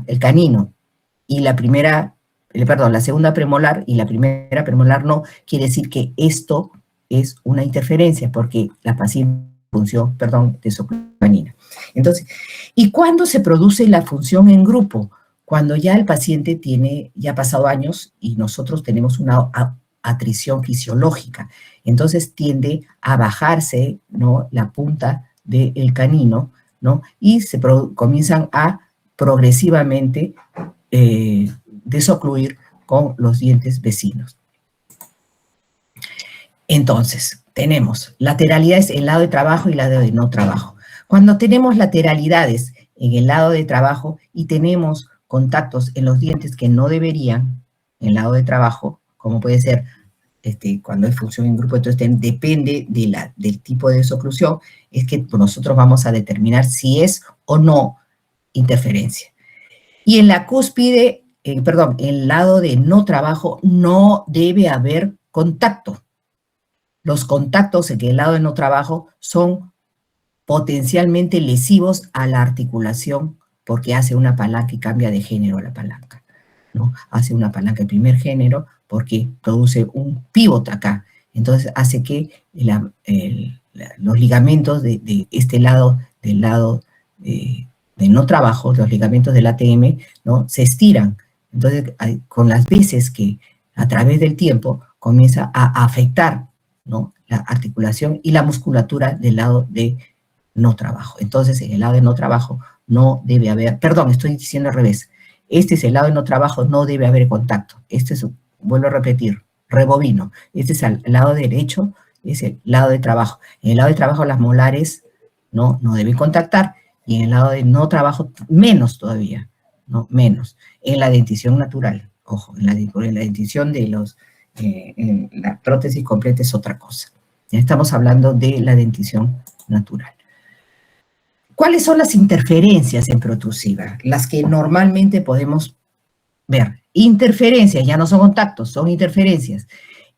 el canino y la segunda premolar y la primera premolar no, quiere decir que esto es una interferencia, porque la paciente función, desoclusión canina. Entonces, ¿y cuándo se produce la función en grupo? Cuando ya el paciente ya ha pasado años y nosotros tenemos una atrición fisiológica. Entonces tiende a bajarse, ¿no?, la punta del canino, ¿no? Y comienzan a progresivamente desocluir con los dientes vecinos. Entonces, tenemos lateralidades en el lado de trabajo y el lado de no trabajo. Cuando tenemos lateralidades en el lado de trabajo y tenemos contactos en los dientes que no deberían, en el lado de trabajo, como puede ser cuando es función en grupo, entonces depende del tipo de desoclusión, es que nosotros vamos a determinar si es o no interferencia. Y en la cúspide, en el lado de no trabajo, no debe haber contacto. Los contactos en el lado de no trabajo son potencialmente lesivos a la articulación, porque hace una palanca y cambia de género la palanca, ¿no? Hace una palanca de primer género porque produce un pívot acá. Entonces hace que los ligamentos de este lado, del lado de no trabajo, los ligamentos del ATM, ¿no?, se estiran. Entonces, con las veces que a través del tiempo comienza a afectar, ¿no?, la articulación y la musculatura del lado de no trabajo. Entonces, en el lado de no trabajo no debe haber, estoy diciendo al revés. Este es el lado de no trabajo, no debe haber contacto. Este es, vuelvo a repetir, rebobino. Este es el lado derecho, es el lado de trabajo. En el lado de trabajo las molares no deben contactar, y en el lado de no trabajo menos todavía, ¿no? Menos. En la dentición natural, ojo, en la dentición de en la prótesis completa es otra cosa. Ya estamos hablando de la dentición natural. ¿Cuáles son las interferencias en protrusiva? Las que normalmente podemos ver. Interferencias, ya no son contactos, son interferencias.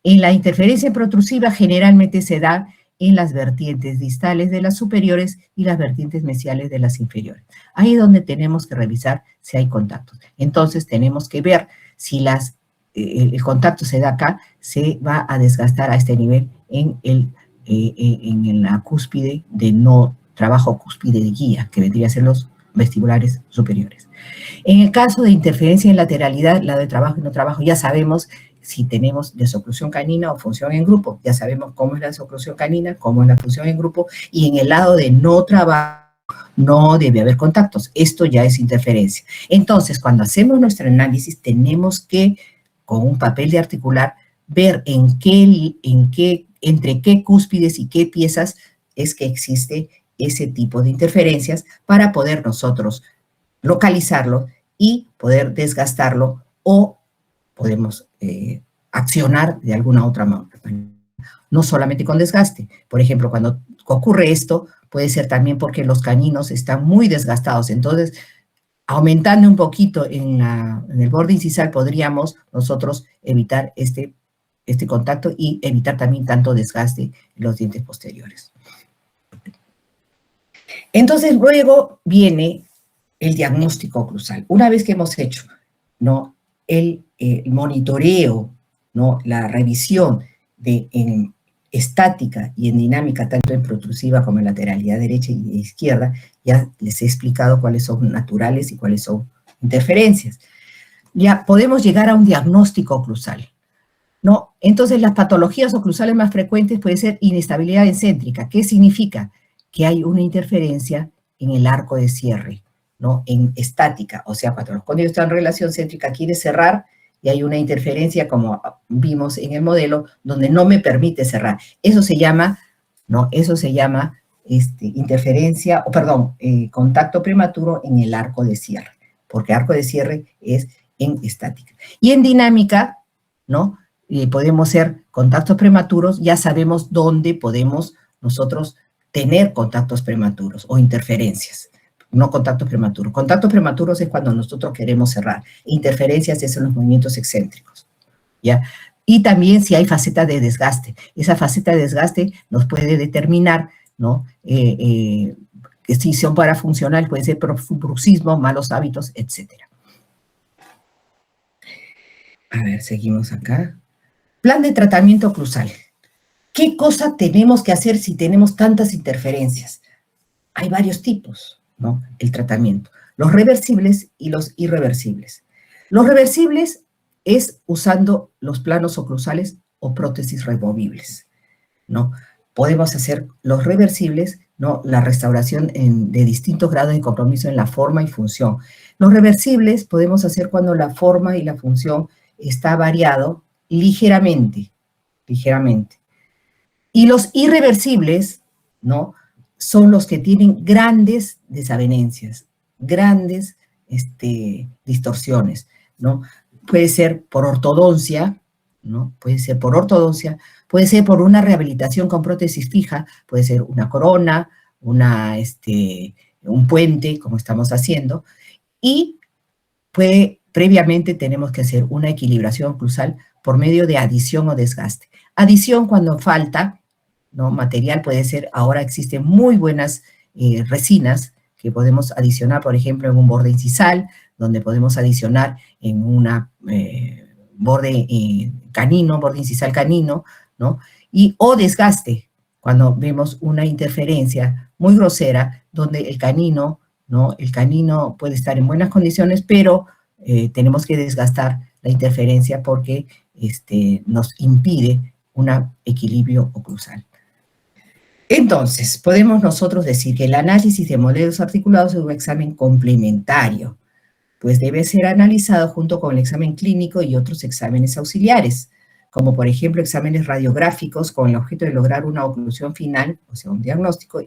En la interferencia protrusiva generalmente se da en las vertientes distales de las superiores y las vertientes mesiales de las inferiores. Ahí es donde tenemos que revisar si hay contactos. Entonces tenemos que ver si las el contacto se da acá, se va a desgastar a este nivel en la cúspide de no trabajo cúspide de guía, que vendría a ser los vestibulares superiores. En el caso de interferencia en lateralidad, lado de trabajo y no trabajo, ya sabemos si tenemos desoclusión canina o función en grupo, ya sabemos cómo es la desoclusión canina, cómo es la función en grupo, y en el lado de no trabajo no debe haber contactos. Esto ya es interferencia. Entonces, cuando hacemos nuestro análisis, tenemos que, con un papel de articular, ver entre qué cúspides y qué piezas es que existe ese tipo de interferencias para poder nosotros localizarlo y poder desgastarlo o podemos accionar de alguna otra manera. No solamente con desgaste. Por ejemplo, cuando ocurre esto, puede ser también porque los caninos están muy desgastados. Entonces, aumentando un poquito en el borde incisal, podríamos nosotros evitar este contacto y evitar también tanto desgaste en los dientes posteriores. Entonces, luego viene el diagnóstico oclusal. Una vez que hemos hecho, ¿no?, el monitoreo, ¿no?, la revisión en estática y en dinámica, tanto en protrusiva como en lateralidad derecha y izquierda, ya les he explicado cuáles son naturales y cuáles son interferencias. Ya podemos llegar a un diagnóstico oclusal, ¿no? Entonces, las patologías oclusales más frecuentes puede ser inestabilidad encéntrica. ¿Qué significa? Que hay una interferencia en el arco de cierre, ¿no?, en estática, o sea, cuando los cóndilos están en relación céntrica, quiere cerrar y hay una interferencia, como vimos en el modelo, donde no me permite cerrar. Eso se llama, ¿no?, eso se llama interferencia, contacto prematuro en el arco de cierre, porque arco de cierre es en estática. Y en dinámica, ¿no?, podemos ser contactos prematuros, ya sabemos dónde podemos nosotros tener contactos prematuros o interferencias. No contactos prematuros. Contactos prematuros es cuando nosotros queremos cerrar. Interferencias es en los movimientos excéntricos, ¿ya? Y también si hay faceta de desgaste. Esa faceta de desgaste nos puede determinar, ¿no?, que si son parafuncional, puede ser bruxismo, malos hábitos, etc. A ver, seguimos acá. Plan de tratamiento oclusal. ¿Qué cosa tenemos que hacer si tenemos tantas interferencias? Hay varios tipos, ¿no?, el tratamiento. Los reversibles y los irreversibles. Los reversibles es usando los planos oclusales o prótesis removibles, ¿no? Podemos hacer los reversibles, ¿no?, la restauración de distintos grados de compromiso en la forma y función. Los reversibles podemos hacer cuando la forma y la función está variado ligeramente. Y los irreversibles, ¿no?, son los que tienen grandes desavenencias, grandes distorsiones, ¿no? Puede ser por ortodoncia, ¿no? Puede ser por ortodoncia, puede ser por una rehabilitación con prótesis fija, puede ser una corona, un puente, como estamos haciendo, y previamente tenemos que hacer una equilibración oclusal por medio de adición o desgaste. Adición cuando falta, ¿no?, material, puede ser, ahora existen muy buenas resinas que podemos adicionar, por ejemplo, en un borde incisal, donde podemos adicionar en una borde incisal canino, ¿no? O desgaste, cuando vemos una interferencia muy grosera, donde el canino, ¿no?, el canino puede estar en buenas condiciones, pero tenemos que desgastar la interferencia porque nos impide un equilibrio oclusal. Entonces, podemos nosotros decir que el análisis de modelos articulados es un examen complementario, pues debe ser analizado junto con el examen clínico y otros exámenes auxiliares, como por ejemplo exámenes radiográficos con el objeto de lograr una oclusión final, o sea, un diagnóstico,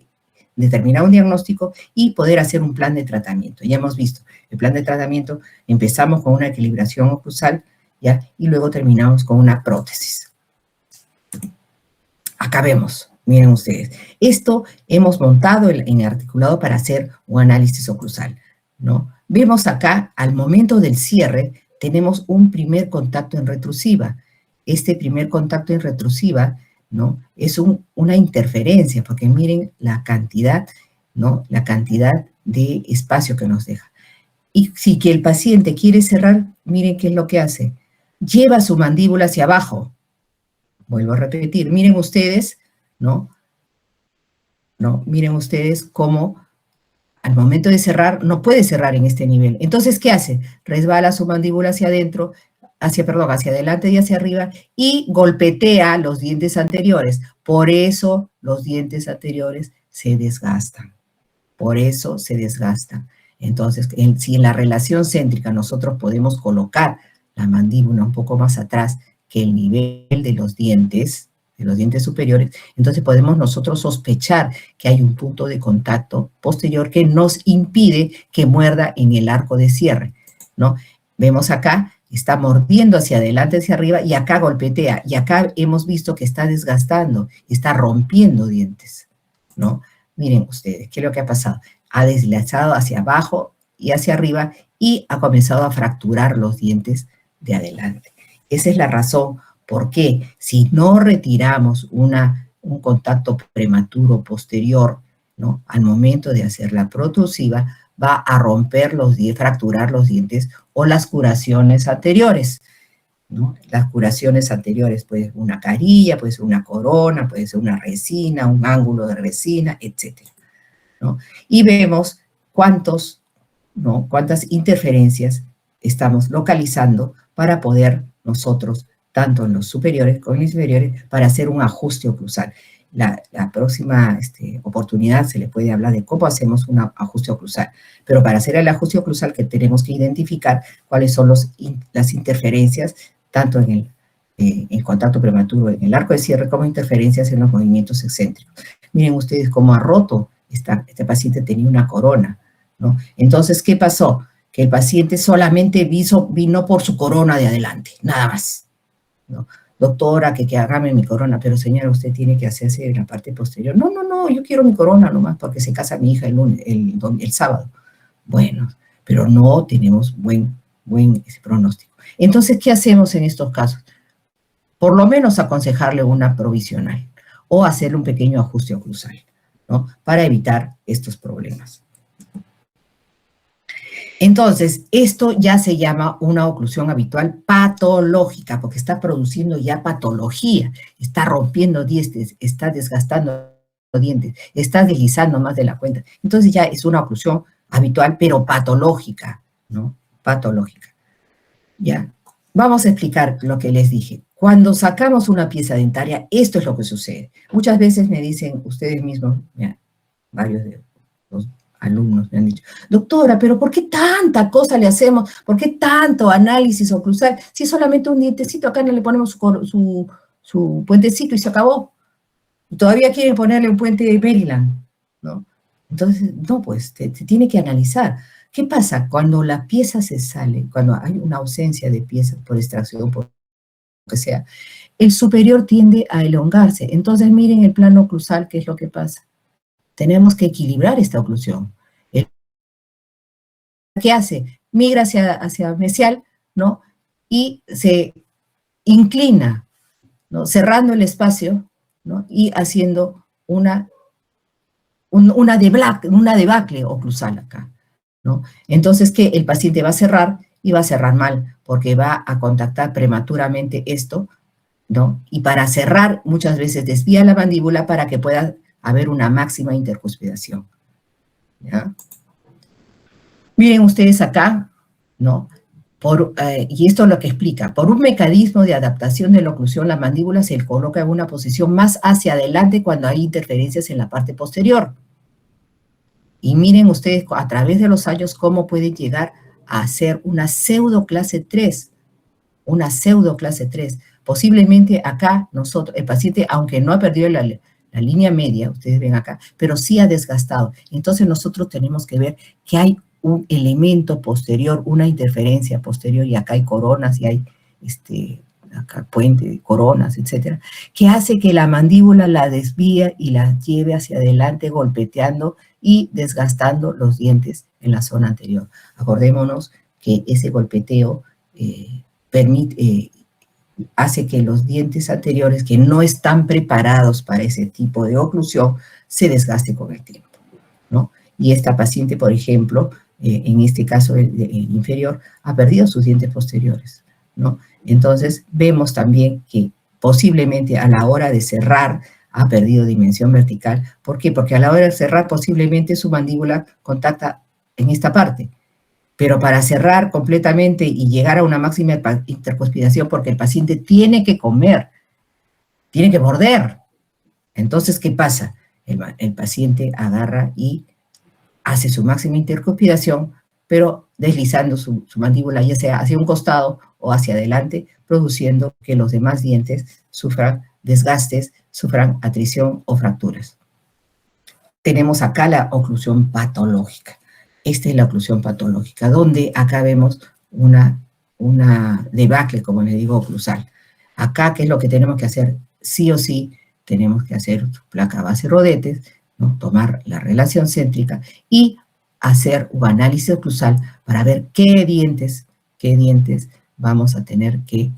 determinar un diagnóstico y poder hacer un plan de tratamiento. Ya hemos visto, el plan de tratamiento empezamos con una equilibración oclusal, ¿ya?, y luego terminamos con una prótesis. Acá vemos. Miren ustedes, esto hemos montado en articulado para hacer un análisis oclusal, ¿no? Vemos acá, al momento del cierre, tenemos un primer contacto en retrusiva. Este primer contacto en retrusiva, ¿no?, es una interferencia, porque miren la cantidad, ¿no?, la cantidad de espacio que nos deja. Y si que el paciente quiere cerrar, miren qué es lo que hace. lleva su mandíbula hacia abajo. Vuelvo a repetir, miren ustedes, ¿no? Miren ustedes cómo al momento de cerrar, no puede cerrar en este nivel. Entonces, ¿qué hace? Resbala su mandíbula hacia adentro, hacia adelante y hacia arriba, y golpetea los dientes anteriores. Por eso los dientes anteriores se desgastan. Por eso se desgastan. Entonces, si en la relación céntrica nosotros podemos colocar la mandíbula un poco más atrás que el nivel de los dientes superiores, entonces podemos nosotros sospechar que hay un punto de contacto posterior que nos impide que muerda en el arco de cierre, ¿no? Vemos acá, está mordiendo hacia adelante, hacia arriba, y acá golpetea, y acá hemos visto que está desgastando, está rompiendo dientes, ¿no? Miren ustedes, ¿qué es lo que ha pasado? Ha deslizado hacia abajo y hacia arriba, y ha comenzado a fracturar los dientes de adelante. Esa es la razón por qué, si no retiramos un contacto prematuro posterior, ¿no? Al momento de hacer la protrusiva, va a romper fracturar los dientes o las curaciones anteriores, ¿no? Las curaciones anteriores, puede ser una carilla, puede ser una corona, puede ser una resina, un ángulo de resina, etc., ¿no? Y vemos cuántas interferencias estamos localizando para poder nosotros, tanto en los superiores como en los inferiores, para hacer un ajuste oclusal. La próxima oportunidad se le puede hablar de cómo hacemos un ajuste oclusal, pero para hacer el ajuste oclusal que tenemos que identificar cuáles son las interferencias, tanto en el contacto prematuro en el arco de cierre, como interferencias en los movimientos excéntricos. Miren ustedes cómo ha roto, este paciente tenía una corona, ¿no? Entonces, ¿qué pasó? Que el paciente solamente vino por su corona de adelante, nada más, ¿no? Doctora, que hágame mi corona, pero señora, usted tiene que hacerse en la parte posterior. No, yo quiero mi corona nomás porque se casa mi hija el sábado. Bueno, pero no tenemos buen pronóstico. Entonces, ¿qué hacemos en estos casos? Por lo menos aconsejarle una provisional o hacerle un pequeño ajuste oclusal, ¿no? Para evitar estos problemas. Entonces, esto ya se llama una oclusión habitual patológica, porque está produciendo ya patología, está rompiendo dientes, está desgastando dientes, está deslizando más de la cuenta. Entonces ya es una oclusión habitual, pero patológica, ¿no? Patológica. Ya. Vamos a explicar lo que les dije. Cuando sacamos una pieza dentaria, esto es lo que sucede. Muchas veces me dicen ustedes mismos, mira, varios de los alumnos me han dicho, doctora, pero ¿por qué tanta cosa le hacemos? ¿Por qué tanto análisis oclusal? Si es solamente un dientecito, acá no le ponemos su puentecito y se acabó. Y todavía quieren ponerle un puente de Maryland, ¿no? Entonces, no, pues, se tiene que analizar. ¿Qué pasa cuando la pieza se sale, cuando hay una ausencia de piezas por extracción, por lo que sea? El superior tiende a elongarse. Entonces, miren el plano oclusal, ¿qué es lo que pasa? Tenemos que equilibrar esta oclusión. ¿Qué hace? Migra hacia mesial, ¿no? Y se inclina, ¿no? Cerrando el espacio, ¿no? Y haciendo una debacle oclusal acá, ¿no? Entonces, ¿qué? El paciente va a cerrar y va a cerrar mal, porque va a contactar prematuramente esto, ¿no? Y para cerrar, muchas veces desvía la mandíbula para que pueda haber una máxima intercuspidación, ¿ya? Miren ustedes acá, ¿no? Y esto es lo que explica, por un mecanismo de adaptación de la oclusión, la mandíbula se coloca en una posición más hacia adelante cuando hay interferencias en la parte posterior. Y miren ustedes a través de los años cómo pueden llegar a hacer una pseudo clase 3, una pseudo clase 3. Posiblemente acá el paciente, aunque no ha perdido la línea media, ustedes ven acá, pero sí ha desgastado. Entonces nosotros tenemos que ver que hay un elemento posterior, una interferencia posterior, y acá hay coronas, y hay acá puente, coronas, etcétera, que hace que la mandíbula la desvíe y la lleve hacia adelante, golpeteando y desgastando los dientes en la zona anterior. Acordémonos que ese golpeteo hace que los dientes anteriores, que no están preparados para ese tipo de oclusión, se desgasten con el tiempo, ¿no? Y esta paciente, por ejemplo, en este caso el inferior, ha perdido sus dientes posteriores, ¿no? Entonces, vemos también que posiblemente a la hora de cerrar ha perdido dimensión vertical. ¿Por qué? Porque a la hora de cerrar posiblemente su mandíbula contacta en esta parte. Pero para cerrar completamente y llegar a una máxima intercuspiración, porque el paciente tiene que comer, tiene que morder. Entonces, ¿qué pasa? El paciente agarra y hace su máxima intercuspiración, pero deslizando su mandíbula ya sea hacia un costado o hacia adelante, produciendo que los demás dientes sufran desgastes, sufran atrición o fracturas. Tenemos acá la oclusión patológica. Esta es la oclusión patológica, donde acá vemos una debacle, como le digo, oclusal. Acá, ¿qué es lo que tenemos que hacer? Sí o sí, tenemos que hacer su placa base rodetes, ¿no? Tomar la relación céntrica y hacer un análisis oclusal para ver qué dientes vamos a tener que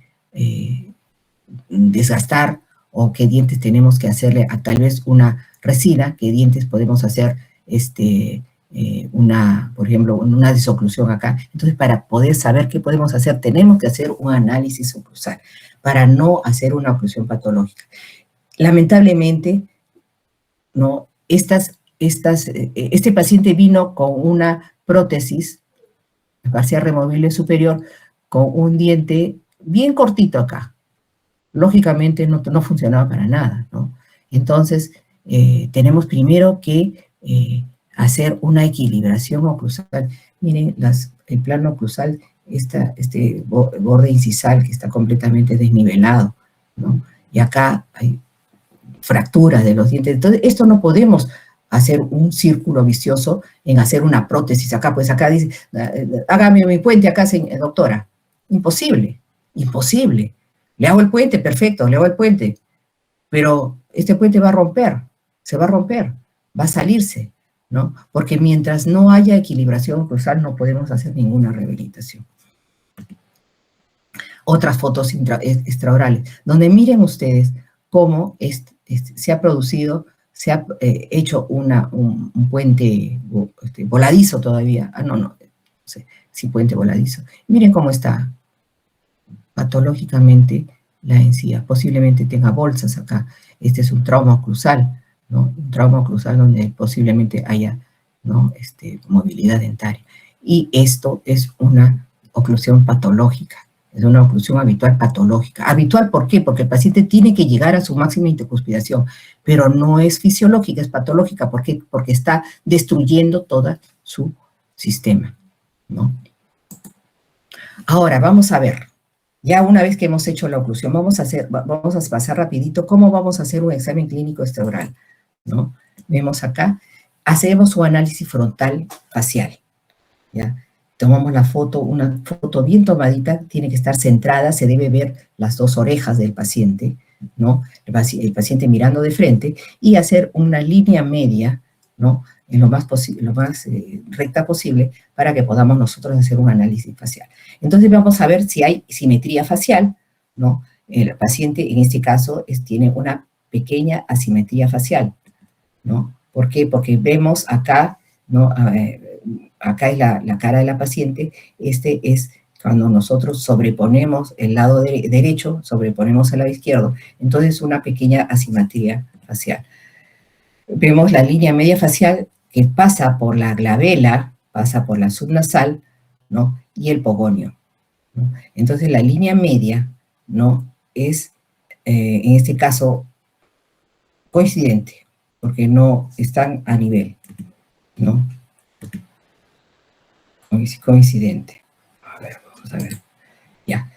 desgastar o qué dientes tenemos que hacerle a tal vez una resina, qué dientes podemos hacer por ejemplo, una desoclusión acá. Entonces, para poder saber qué podemos hacer, tenemos que hacer un análisis oclusal para no hacer una oclusión patológica. Lamentablemente, ¿no? Este paciente vino con una prótesis parcial removible superior con un diente bien cortito acá. Lógicamente no funcionaba para nada, ¿no? Entonces, tenemos primero que hacer una equilibración oclusal. Miren, el plano oclusal, este borde incisal que está completamente desnivelado, ¿no? Y acá hay fracturas de los dientes. Entonces, esto no podemos hacer un círculo vicioso en hacer una prótesis. Acá, pues acá dice, hágame mi puente acá, doctora. Imposible, imposible. Le hago el puente, perfecto, le hago el puente. Pero este puente va a romper, se va a romper, va a salirse, ¿no? Porque mientras no haya equilibración oclusal no podemos hacer ninguna rehabilitación. Otras fotos extraorales, donde miren ustedes cómo se ha producido, se ha hecho un puente voladizo todavía. No sé si puente voladizo. Miren cómo está patológicamente la encía. Posiblemente tenga bolsas acá. Este es un trauma oclusal, ¿no? Un trauma oclusal donde posiblemente haya, ¿no? Movilidad dentaria. Y esto es una oclusión patológica. Es una oclusión habitual patológica. ¿Habitual por qué? Porque el paciente tiene que llegar a su máxima intercuspiración, pero no es fisiológica, es patológica. ¿Por qué? Porque está destruyendo todo su sistema, ¿no? Ahora, vamos a ver. Ya una vez que hemos hecho la oclusión, vamos a pasar rapidito cómo vamos a hacer un examen clínico extraoral, ¿no? Vemos acá, hacemos un análisis frontal facial, ¿ya? Tomamos la foto, una foto bien tomadita, tiene que estar centrada, se debe ver las dos orejas del paciente, ¿no? El paciente mirando de frente y hacer una línea media, ¿no? En lo más recta posible para que podamos nosotros hacer un análisis facial. Entonces vamos a ver si hay simetría facial, ¿no? El paciente en este caso tiene una pequeña asimetría facial, ¿no? ¿Por qué? Porque vemos acá, ¿no? Acá es la cara de la paciente, es cuando nosotros sobreponemos el lado derecho, sobreponemos el lado izquierdo, entonces una pequeña asimetría facial. Vemos la línea media facial que pasa por la glabela, pasa por la subnasal, ¿no? Y el pogonio, ¿no? Entonces la línea media, ¿no? Es, en este caso, coincidente, porque no están a nivel, ¿no? Coincidente. A ver, vamos a ver. Ya.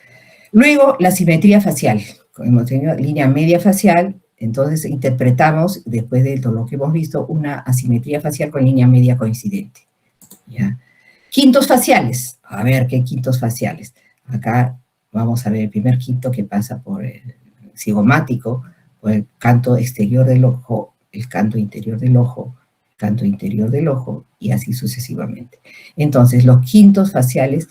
Luego, la simetría facial. Hemos tenido línea media facial, entonces interpretamos, después de todo lo que hemos visto, una asimetría facial con línea media coincidente. ¿Ya? Quintos faciales. A ver, ¿qué quintos faciales? Acá vamos a ver el primer quinto que pasa por el cigomático, por el canto exterior del ojo, el canto interior del ojo, canto interior del ojo, y así sucesivamente. Entonces, los quintos faciales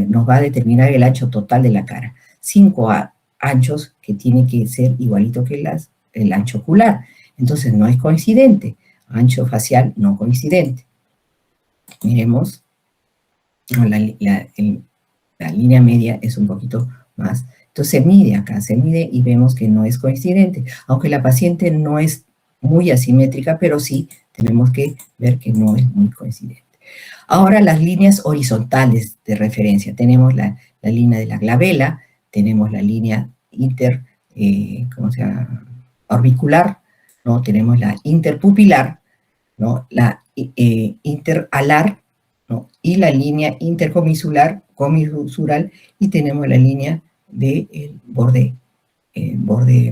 nos va a determinar el ancho total de la cara. 5 anchos que tienen que ser igualito que el ancho ocular. Entonces, no es coincidente. Ancho facial no coincidente. Miremos La línea media es un poquito más. Entonces se mide acá, se mide y vemos que no es coincidente. Aunque la paciente no es muy asimétrica, pero sí tenemos que ver que no es muy coincidente. Ahora las líneas horizontales de referencia. Tenemos la línea de la glabela, tenemos la línea orbicular, ¿no? Tenemos la interpupilar, ¿no? La interalar, ¿no? Y la línea intercomisural, y tenemos la línea del borde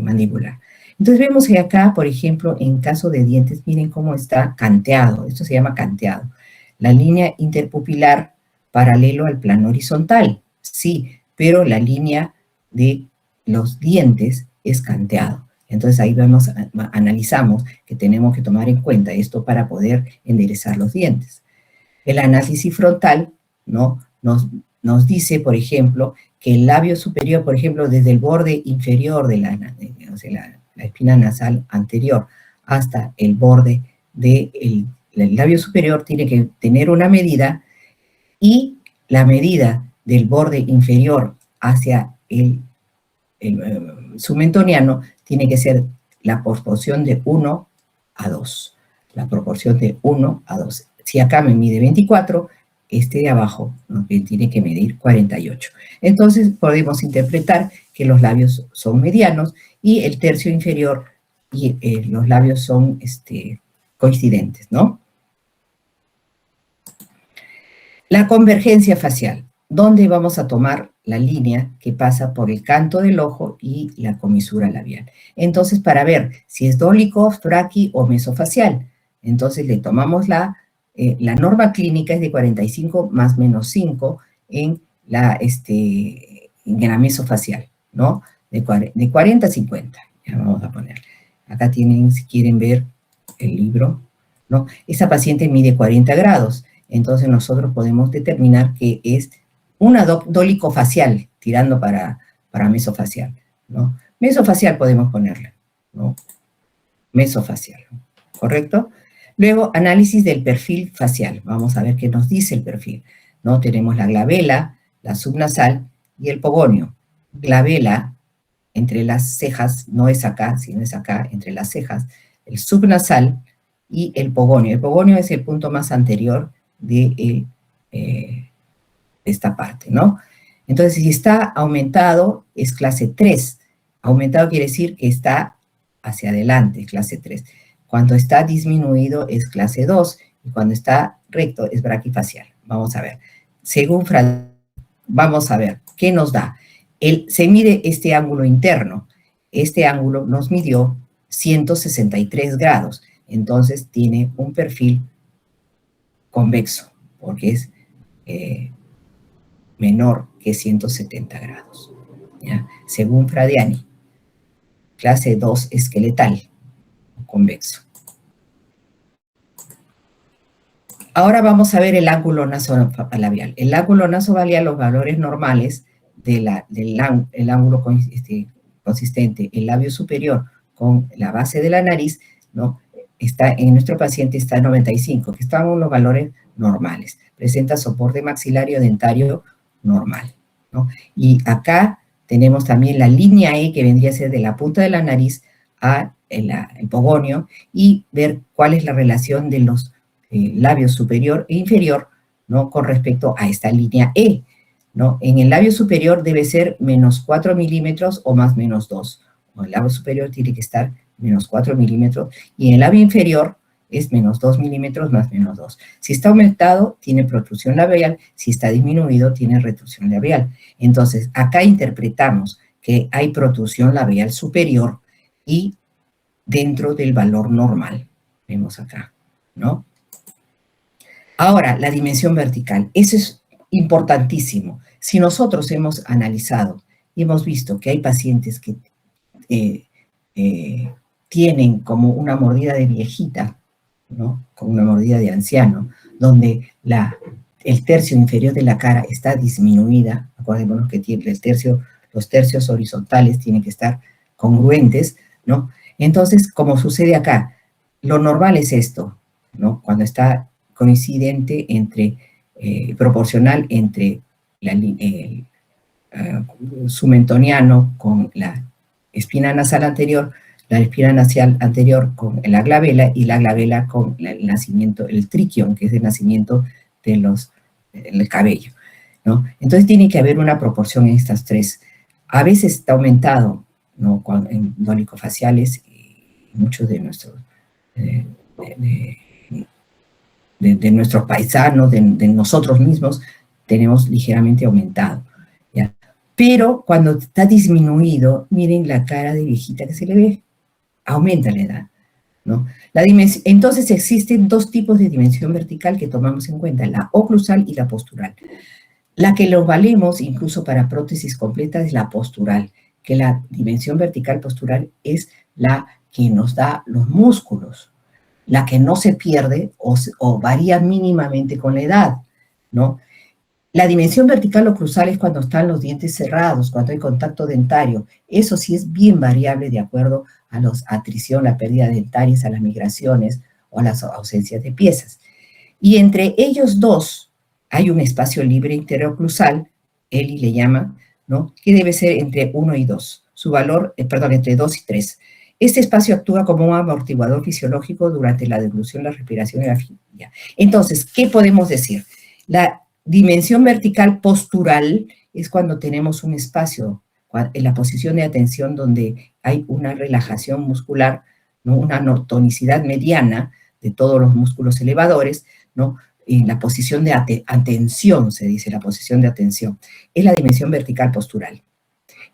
mandibular. Entonces vemos que acá, por ejemplo, en caso de dientes, miren cómo está canteado. Esto se llama canteado. La línea interpupilar paralelo al plano horizontal, sí, pero la línea de los dientes es canteado. Entonces ahí analizamos que tenemos que tomar en cuenta esto para poder enderezar los dientes. El análisis frontal, ¿no? Nos dice, por ejemplo, que el labio superior, por ejemplo, desde el borde inferior de la espina nasal anterior hasta el borde del labio superior tiene que tener una medida, y la medida del borde inferior hacia el submentoniano tiene que ser la proporción de 1 a 2. La proporción de 1 a 2. Si acá me mide 24, este de abajo, ¿no?, tiene que medir 48. Entonces podemos interpretar que los labios son medianos y el tercio inferior y los labios son coincidentes, ¿no? La convergencia facial, donde vamos a tomar la línea que pasa por el canto del ojo y la comisura labial. Entonces, para ver si es dólico, braqui o mesofacial, entonces le tomamos la norma clínica es de 45 más menos 5 en la mesofacial, ¿no? De 40 a 50, ya vamos a poner. Acá tienen, si quieren ver el libro, ¿no? Esa paciente mide 40 grados, entonces nosotros podemos determinar que es una dólico-facial, tirando para mesofacial, ¿no? Mesofacial podemos ponerle, ¿no? Mesofacial, ¿correcto? Luego, análisis del perfil facial. Vamos a ver qué nos dice el perfil, ¿no? Tenemos la glabela, la subnasal y el pogonio. Glabela, entre las cejas, no es acá, sino es acá, entre las cejas, el subnasal y el pogonio. El pogonio es el punto más anterior de esta parte, ¿no? Entonces, si está aumentado, es clase 3. Aumentado quiere decir que está hacia adelante, clase 3. Cuando está disminuido es clase 2, y cuando está recto es braquifacial. Vamos a ver. Según vamos a ver, ¿qué nos da? Se mide este ángulo interno. Este ángulo nos midió 163 grados. Entonces tiene un perfil convexo, porque es menor que 170 grados. ¿Ya? Según Fradiani, clase 2 esqueletal, convexo. Ahora vamos a ver el ángulo nasolabial. El ángulo nasolabial, los valores normales del ángulo consistente, el labio superior con la base de la nariz, ¿no? En nuestro paciente está 95, que están los valores normales. Presenta soporte maxilario dentario normal, ¿no? Y acá tenemos también la línea E, que vendría a ser de la punta de la nariz a el pogonio, y ver cuál es la relación de los labios superior e inferior, ¿no?, con respecto a esta línea E, ¿no? En el labio superior debe ser menos 4 milímetros o más menos 2. O el labio superior tiene que estar menos 4 milímetros, y en el labio inferior es menos 2 milímetros más menos 2. Si está aumentado, tiene protrusión labial. Si está disminuido, tiene retrusión labial. Entonces, acá interpretamos que hay protrusión labial superior y dentro del valor normal. Vemos acá, ¿no? Ahora, la dimensión vertical. Eso es importantísimo. Si nosotros hemos analizado y hemos visto que hay pacientes que tienen como una mordida de viejita, ¿no?, como una mordida de anciano, donde el tercio inferior de la cara está disminuida. Acordémonos que los tercios horizontales tienen que estar congruentes, ¿no? Entonces, como sucede acá, lo normal es esto, ¿no? Cuando está coincidente proporcional entre sumentoniano con la espina nasal anterior, la espina nasal anterior con la glabela y la glabela con el nacimiento, el triquion, que es el nacimiento del cabello, ¿no? Entonces tiene que haber una proporción en estas tres. A veces está aumentado, ¿no? En dolicofaciales, y muchos de nuestros de nuestros paisanos, de nosotros mismos, tenemos ligeramente aumentado, ¿ya? Pero cuando está disminuido, miren la cara de viejita que se le ve, aumenta la edad, ¿no? Entonces existen dos tipos de dimensión vertical que tomamos en cuenta, la oclusal y la postural. La que lo valemos incluso para prótesis completas es la postural, que la dimensión vertical postural es la que nos da los músculos, la que no se pierde o varía mínimamente con la edad, ¿no? La dimensión vertical oclusal es cuando están los dientes cerrados, cuando hay contacto dentario. Eso sí es bien variable de acuerdo a la atrición, la pérdida de dentarias, a las migraciones o a las ausencias de piezas. Y entre ellos dos hay un espacio libre interoclusal, Eli le llama, ¿no? Que debe ser entre 1 y 2. Su valor, entre 2 y 3. Este espacio actúa como un amortiguador fisiológico durante la deglución, la respiración y la fibra. Entonces, ¿qué podemos decir? La dimensión vertical postural es cuando tenemos un espacio en la posición de atención donde hay una relajación muscular, ¿no? Una tonicidad mediana de todos los músculos elevadores, ¿no? Y la posición de atención, se dice, la posición de atención, es la dimensión vertical postural.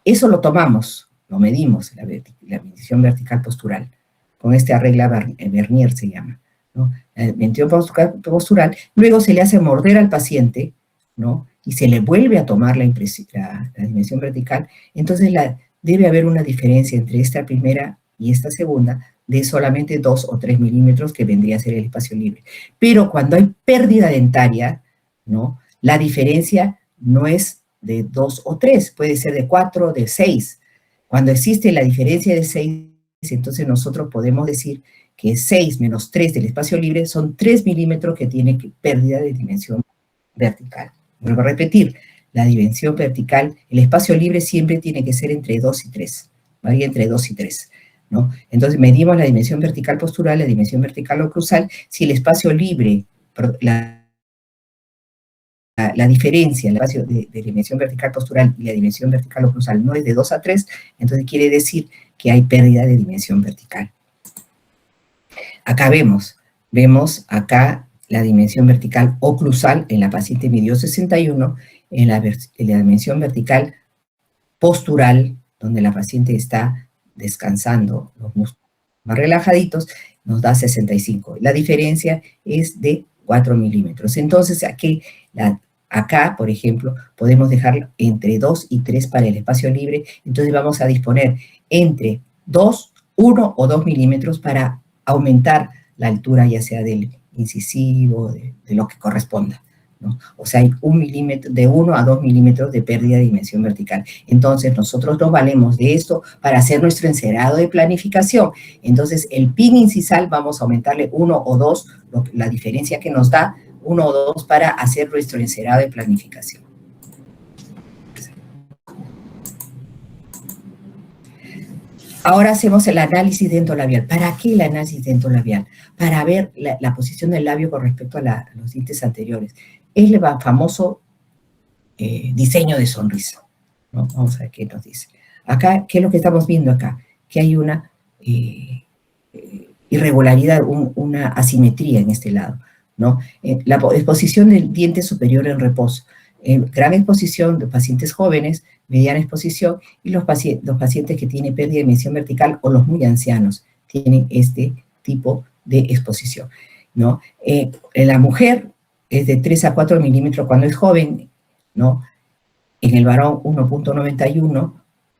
Eso lo tomamos, lo medimos, la dimensión vertical postural, con esta regla Vernier se llama, ¿no? La dimensión postural, luego se le hace morder al paciente, ¿no? Y se le vuelve a tomar la dimensión vertical, entonces debe haber una diferencia entre esta primera y esta segunda de solamente 2 o 3 milímetros, que vendría a ser el espacio libre. Pero cuando hay pérdida dentaria, ¿no? La diferencia no es de 2 o 3, puede ser de 4 o de 6. Cuando existe la diferencia de 6, entonces nosotros podemos decir que 6 menos 3 del espacio libre son 3 milímetros que tiene pérdida de dimensión vertical. Vuelvo a repetir, la dimensión vertical, el espacio libre siempre tiene que ser entre 2 y 3, varía entre 2 y 3, ¿no? Entonces medimos la dimensión vertical postural, la dimensión vertical oclusal, si el espacio libre, la diferencia, el espacio de dimensión vertical postural y la dimensión vertical oclusal no es de 2 a 3, entonces quiere decir que hay pérdida de dimensión vertical. Acá vemos acá la dimensión vertical oclusal en la paciente midió 61, en la dimensión vertical postural, donde la paciente está descansando, los músculos más relajaditos, nos da 65. La diferencia es de 4 milímetros. Entonces, acá, por ejemplo, podemos dejar entre 2 y 3 para el espacio libre, entonces vamos a disponer entre 2, 1 o 2 milímetros para aumentar la altura, ya sea del incisivo, de lo que corresponda, ¿no? O sea, hay de 1 a 2 milímetros de pérdida de dimensión vertical. Entonces, nosotros nos valemos de esto para hacer nuestro encerado de planificación. Entonces, el pin incisal vamos a aumentarle 1 o 2, la diferencia que nos da 1 o 2 para hacer nuestro encerado de planificación. Ahora hacemos el análisis dentolabial. ¿Para qué el análisis dentolabial? Para ver la posición del labio con respecto a los dientes anteriores. Es el famoso diseño de sonrisa, ¿no? Vamos a ver qué nos dice. Acá, ¿qué es lo que estamos viendo acá? Que hay una irregularidad, una asimetría en este lado, ¿no? La exposición del diente superior en reposo. Gran exposición de pacientes jóvenes, mediana exposición, y los pacientes que tienen pérdida de dimensión vertical o los muy ancianos tienen este tipo de exposición, ¿no? En la mujer es de 3 a 4 milímetros cuando es joven, ¿no? En el varón 1.91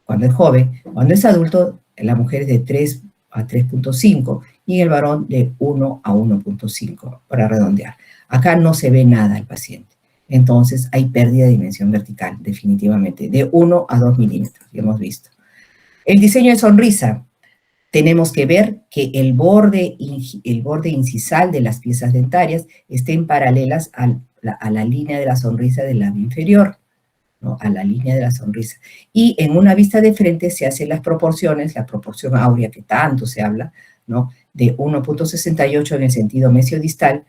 cuando es joven. Cuando es adulto, la mujer es de 3 a 3.5 y en el varón de 1 a 1.5, para redondear. Acá no se ve nada al paciente. Entonces hay pérdida de dimensión vertical, definitivamente, de 1 a 2 milímetros, ya hemos visto. El diseño de sonrisa. Tenemos que ver que el borde incisal de las piezas dentarias estén paralelas a la línea de la sonrisa del labio inferior, ¿no? A la línea de la sonrisa. Y en una vista de frente se hacen las proporciones, la proporción áurea que tanto se habla, ¿no? De 1.68 en el sentido mesiodistal,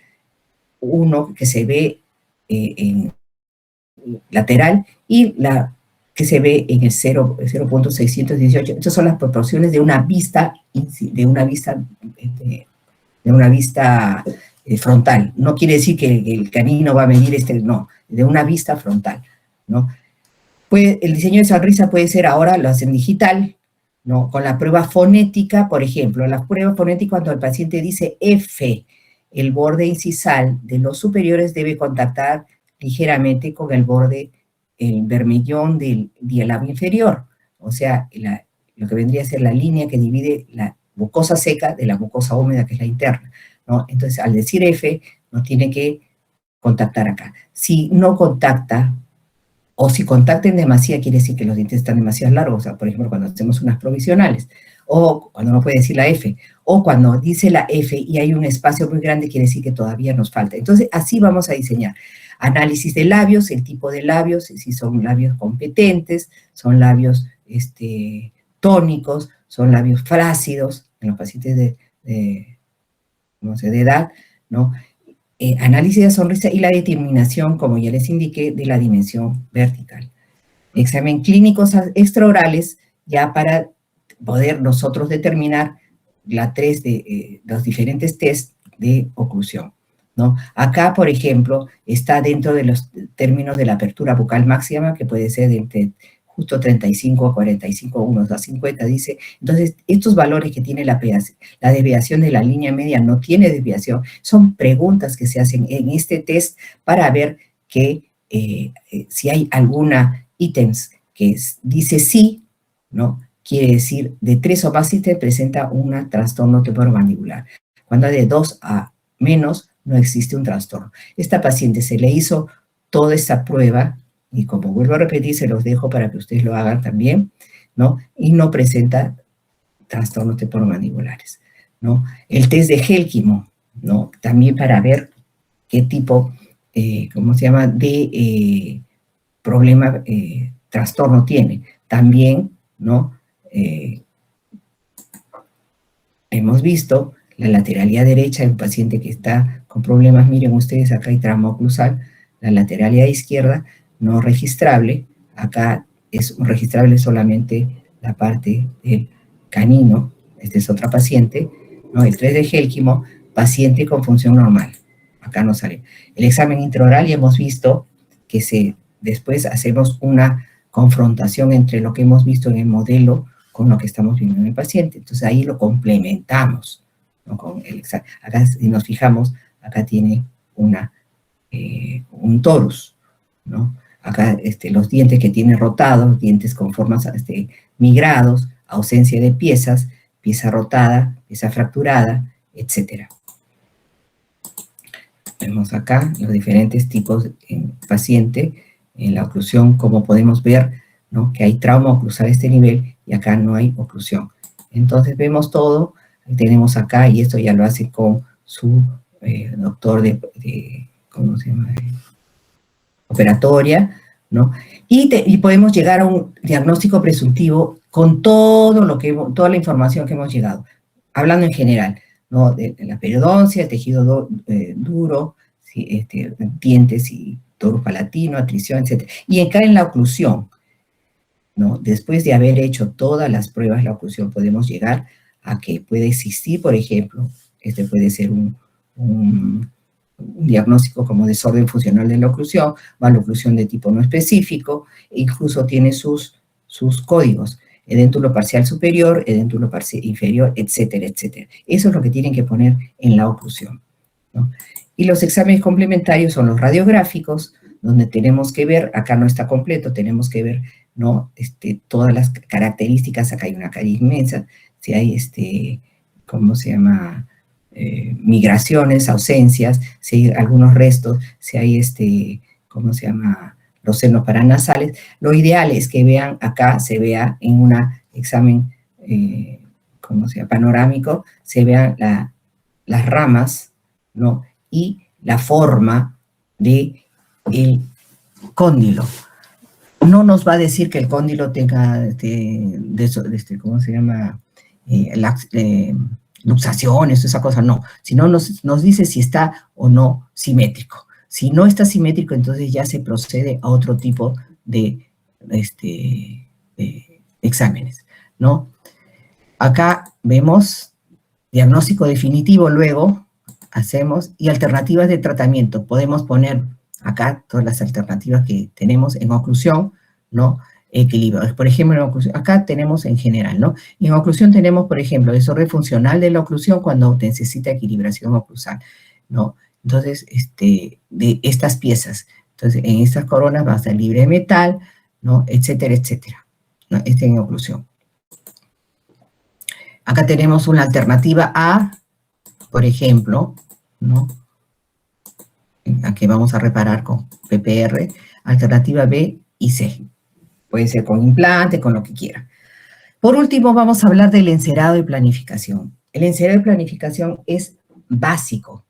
1 que se ve en lateral y la que se ve en el 0.618. Estas son las proporciones de una vista, frontal. No quiere decir que el canino va a medir no, de una vista frontal, ¿no? Pues el diseño de sonrisa puede ser ahora, lo hacen digital, ¿no? Con la prueba fonética, por ejemplo, la prueba fonética cuando el paciente dice F, el borde incisal de los superiores debe contactar ligeramente con el borde, el bermellón del labio inferior, o sea, lo que vendría a ser la línea que divide la mucosa seca de la mucosa húmeda, que es la interna, ¿no? Entonces, al decir F, no tiene que contactar acá. Si no contacta, o si contacten demasiado, quiere decir que los dientes están demasiado largos, o sea, por ejemplo, cuando hacemos unas provisionales, o cuando no puede decir la F, o cuando dice la F y hay un espacio muy grande, quiere decir que todavía nos falta. Entonces, así vamos a diseñar. Análisis de labios, el tipo de labios, si son labios competentes, son labios tónicos, son labios flácidos, en los pacientes de edad, ¿no? Análisis de sonrisa y la determinación, como ya les indiqué, de la dimensión vertical. Examen clínicos extraorales, ya para poder nosotros determinar los diferentes test de oclusión, ¿no? Acá, por ejemplo, está dentro de los términos de la apertura bucal máxima, que puede ser entre justo 35 a 45, unos a 50, dice. Entonces, estos valores que tiene la desviación de la línea media no tiene desviación, son preguntas que se hacen en este test para ver que si hay alguna ítems que dice sí, ¿no? Quiere decir, de 3 o más ítems presenta un trastorno temporomandibular. Cuando hay de 2 a menos, no existe un trastorno. Esta paciente se le hizo toda esta prueba, y como vuelvo a repetir, se los dejo para que ustedes lo hagan también, ¿no? Y no presenta trastornos temporomandibulares, ¿no? El test de Helkimo, ¿no? También para ver qué tipo, ¿cómo se llama?, de problema, trastorno tiene. También, ¿no? Hemos visto la lateralidad derecha de un paciente que está con problemas, miren ustedes, acá hay trauma oclusal, la lateralidad izquierda no registrable, acá es registrable solamente la parte del canino, esta es otra paciente, ¿no? El 3 de Helkimo, paciente con función normal, acá no sale. El examen intraoral ya hemos visto que después hacemos una confrontación entre lo que hemos visto en el modelo con lo que estamos viendo en el paciente, entonces ahí lo complementamos, ¿no? Con el examen. Acá, si nos fijamos, acá tiene un torus, ¿no? Acá los dientes que tiene rotados, dientes con formas migrados, ausencia de piezas, pieza rotada, pieza fracturada, etc. Vemos acá los diferentes tipos en paciente, en la oclusión, como podemos ver, ¿no? Que hay trauma oclusal a este nivel y acá no hay oclusión. Entonces vemos todo, tenemos acá, y esto ya lo hace con su doctor ¿cómo se llama?, operatoria, ¿no? Y podemos llegar a un diagnóstico presuntivo con toda la información que hemos llegado, hablando en general, ¿no? De la periodoncia, tejido duro, dientes y torus palatino, atrición, etc. Y acá en la oclusión, ¿no? Después de haber hecho todas las pruebas de la oclusión, podemos llegar a que puede existir, por ejemplo, puede ser un diagnóstico como desorden funcional de la oclusión, maloclusión de tipo no específico, incluso tiene sus códigos, edéntulo parcial superior, edéntulo parcial inferior, etcétera, etcétera. Eso es lo que tienen que poner en la oclusión, ¿no? Y los exámenes complementarios son los radiográficos, donde tenemos que ver, acá no está completo, tenemos que ver, ¿no? Todas las características, acá hay una caries inmensa, si hay, ¿cómo se llama?, migraciones, ausencias, si hay algunos restos, si hay, ¿cómo se llama?, los senos paranasales. Lo ideal es que vean, acá se vea en un examen, ¿cómo se llama?, panorámico, se vean las ramas, ¿no?, y la forma del cóndilo. no nos va a decir que el cóndilo tenga, ¿cómo se llama? Luxaciones, esa cosa, no. Sino nos dice si está o no simétrico. Si no está simétrico, entonces ya se procede a otro tipo de exámenes, ¿no? Acá vemos diagnóstico definitivo, luego hacemos, y alternativas de tratamiento. Podemos poner acá todas las alternativas que tenemos en oclusión, ¿no? Equilibrio. Por ejemplo, en oclusión, acá tenemos en general, ¿no? En oclusión tenemos, por ejemplo, desorden funcional de la oclusión cuando necesita equilibración oclusal, ¿no? Entonces, de estas piezas. Entonces, en estas coronas va a estar libre de metal, ¿no? Etcétera, etcétera, ¿no? En oclusión. Acá tenemos una alternativa A, por ejemplo, ¿no? Aquí vamos a reparar con PPR, alternativa B y C. Puede ser con implante, con lo que quiera. Por último, vamos a hablar del encerado de planificación. El encerado de planificación es básico,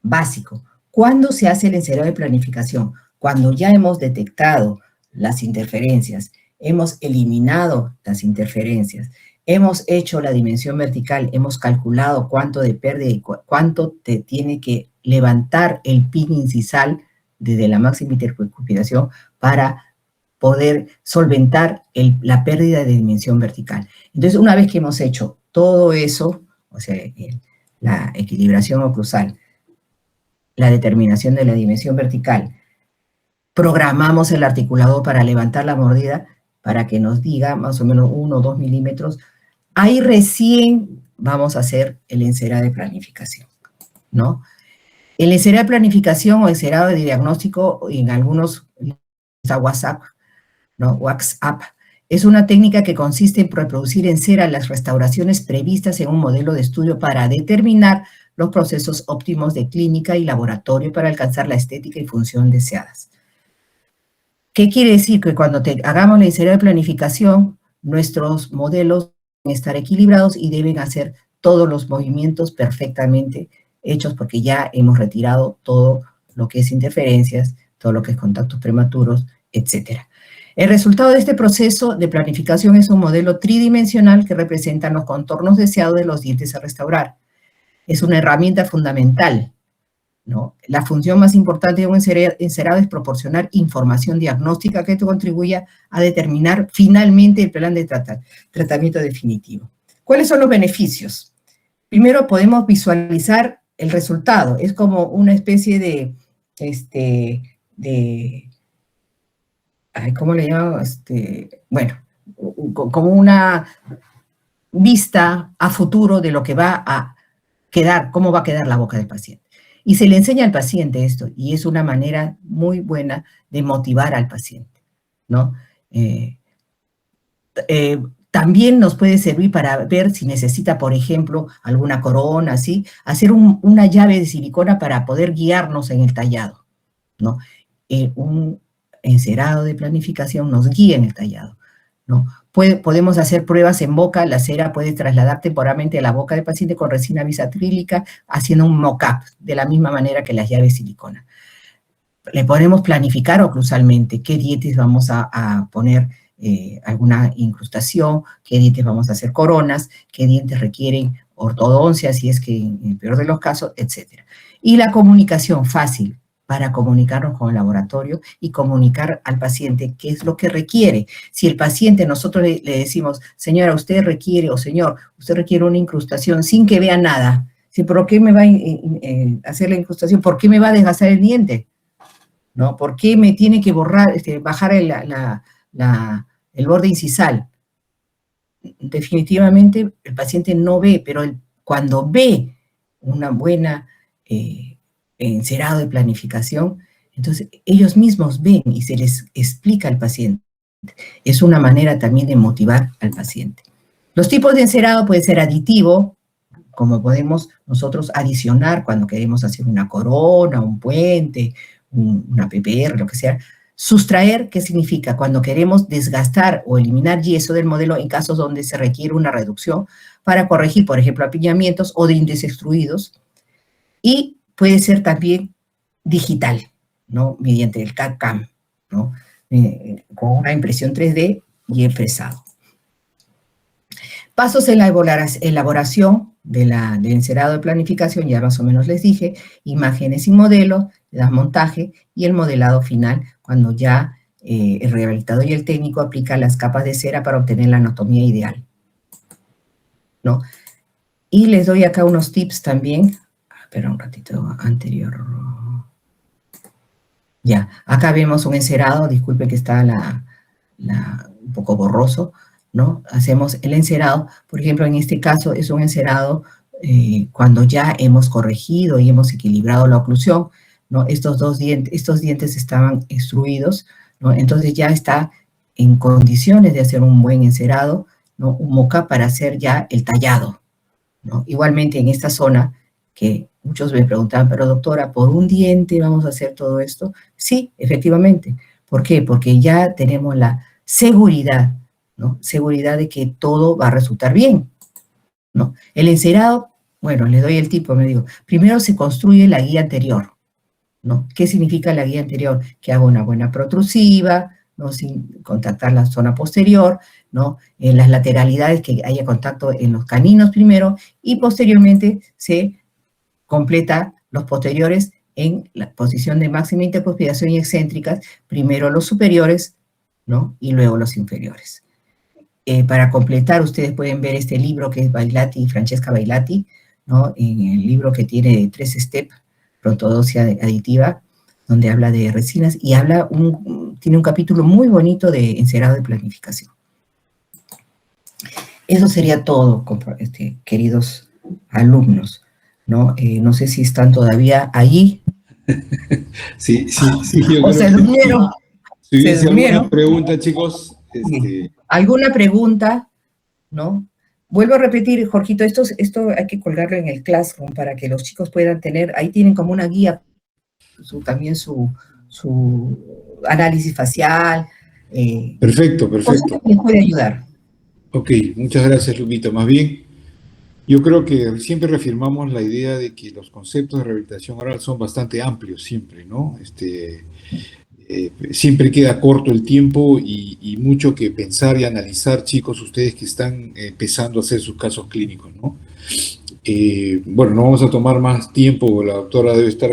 básico. ¿Cuándo se hace el encerado de planificación? Cuando ya hemos detectado las interferencias, hemos eliminado las interferencias, hemos hecho la dimensión vertical, hemos calculado cuánto de pérdida y cuánto te tiene que levantar el pin incisal desde la máxima intercupidación para poder solventar la pérdida de dimensión vertical. Entonces, una vez que hemos hecho todo eso, o sea, la equilibración oclusal, la determinación de la dimensión vertical, programamos el articulador para levantar la mordida para que nos diga más o menos 1 o 2 milímetros, ahí recién vamos a hacer el encerado de planificación, ¿no? El encerado de planificación o encerado de diagnóstico, en algunos está WhatsApp, ¿no? WhatsApp, es una técnica que consiste en reproducir en cera las restauraciones previstas en un modelo de estudio para determinar los procesos óptimos de clínica y laboratorio para alcanzar la estética y función deseadas. ¿Qué quiere decir? Que cuando hagamos la encerado de planificación, nuestros modelos deben estar equilibrados y deben hacer todos los movimientos perfectamente hechos porque ya hemos retirado todo lo que es interferencias, todo lo que es contactos prematuros, etc. El resultado de este proceso de planificación es un modelo tridimensional que representa los contornos deseados de los dientes a restaurar. Es una herramienta fundamental, ¿no? La función más importante de un encerado es proporcionar información diagnóstica que contribuya a determinar finalmente el plan de tratamiento definitivo. ¿Cuáles son los beneficios? Primero, podemos visualizar el resultado. Es como una especie de ¿cómo le llamo? Bueno, como una vista a futuro de lo que va a quedar, cómo va a quedar la boca del paciente. Y se le enseña al paciente esto, y es una manera muy buena de motivar al paciente, ¿no? También nos puede servir para ver si necesita, por ejemplo, alguna corona, ¿sí? Hacer una llave de silicona para poder guiarnos en el tallado, ¿no? Un encerado de planificación nos guía en el tallado, ¿no? Podemos hacer pruebas en boca, la cera puede trasladar temporalmente a la boca del paciente con resina bisacrílica, haciendo un mock-up, de la misma manera que las llaves de silicona. Le podemos planificar oclusalmente qué dientes vamos a poner alguna incrustación, qué dientes vamos a hacer coronas, qué dientes requieren ortodoncia, si es que en el peor de los casos, etc. Y la comunicación fácil, para comunicarnos con el laboratorio y comunicar al paciente qué es lo que requiere. Si el paciente, nosotros le decimos, señora, usted requiere, o señor, usted requiere una incrustación sin que vea nada. ¿Por qué me va a hacer la incrustación? ¿Por qué me va a desgastar el diente? ¿No? ¿Por qué me tiene que bajar el borde incisal? Definitivamente el paciente no ve, pero cuando ve una buena encerado de planificación, entonces ellos mismos ven y se les explica al paciente. Es una manera también de motivar al paciente. Los tipos de encerado pueden ser aditivo, como podemos nosotros adicionar cuando queremos hacer una corona, un puente, una PPR, lo que sea. Sustraer, ¿qué significa? Cuando queremos desgastar o eliminar yeso del modelo en casos donde se requiere una reducción para corregir, por ejemplo, apiñamientos o dientes extruidos. Y puede ser también digital, ¿no? Mediante el CAD-CAM, ¿no? con una impresión 3D y he fresado. Pasos en la elaboración del encerado de planificación, ya más o menos les dije, imágenes y modelos, le das montaje y el modelado final, cuando ya el rehabilitador y el técnico aplican las capas de cera para obtener la anatomía ideal, ¿no? Y les doy acá unos tips también. Espera un ratito, anterior. Ya, acá vemos un encerado, disculpe que está un poco borroso, ¿no? Hacemos el encerado, por ejemplo, en este caso es un encerado cuando ya hemos corregido y hemos equilibrado la oclusión, ¿no? Estos dientes estaban extruidos, ¿no? Entonces ya está en condiciones de hacer un buen encerado, ¿no? Un mock-up para hacer ya el tallado, ¿no? Igualmente en esta zona, que muchos me preguntaban, pero doctora, ¿por un diente vamos a hacer todo esto? Sí, efectivamente. ¿Por qué? Porque ya tenemos la seguridad, ¿no? Seguridad de que todo va a resultar bien, ¿no? El encerado, bueno, les doy el tipo, me digo, primero se construye la guía anterior, ¿no? ¿Qué significa la guía anterior? Que haga una buena protrusiva, ¿no? Sin contactar la zona posterior, ¿no? En las lateralidades, que haya contacto en los caninos primero, y posteriormente se completa los posteriores en la posición de máxima intercuspidación y excéntricas, primero los superiores, ¿no? Y luego los inferiores. Para completar, ustedes pueden ver este libro que es Bailati, Francesca Bailati, ¿no? En el libro que tiene 3 steps, Prontodoncia aditiva, donde habla de resinas y tiene un capítulo muy bonito de encerado de planificación. Eso sería todo, queridos alumnos, ¿no? No sé si están todavía allí. Sí, yo o creo se durmieron. Si Se hubiese durmieron. alguna pregunta, chicos. ¿Alguna pregunta? ¿No? Vuelvo a repetir, Jorgito, esto hay que colgarlo en el Classroom para que los chicos puedan tener, ahí tienen como una guía, también su análisis facial. Perfecto. Cosas que les puede ayudar. Ok, muchas gracias, Lupita. Más bien, yo creo que siempre reafirmamos la idea de que los conceptos de rehabilitación oral son bastante amplios siempre, ¿no? Siempre queda corto el tiempo y mucho que pensar y analizar, chicos, ustedes que están empezando a hacer sus casos clínicos, ¿no? Bueno, no vamos a tomar más tiempo, la doctora debe estar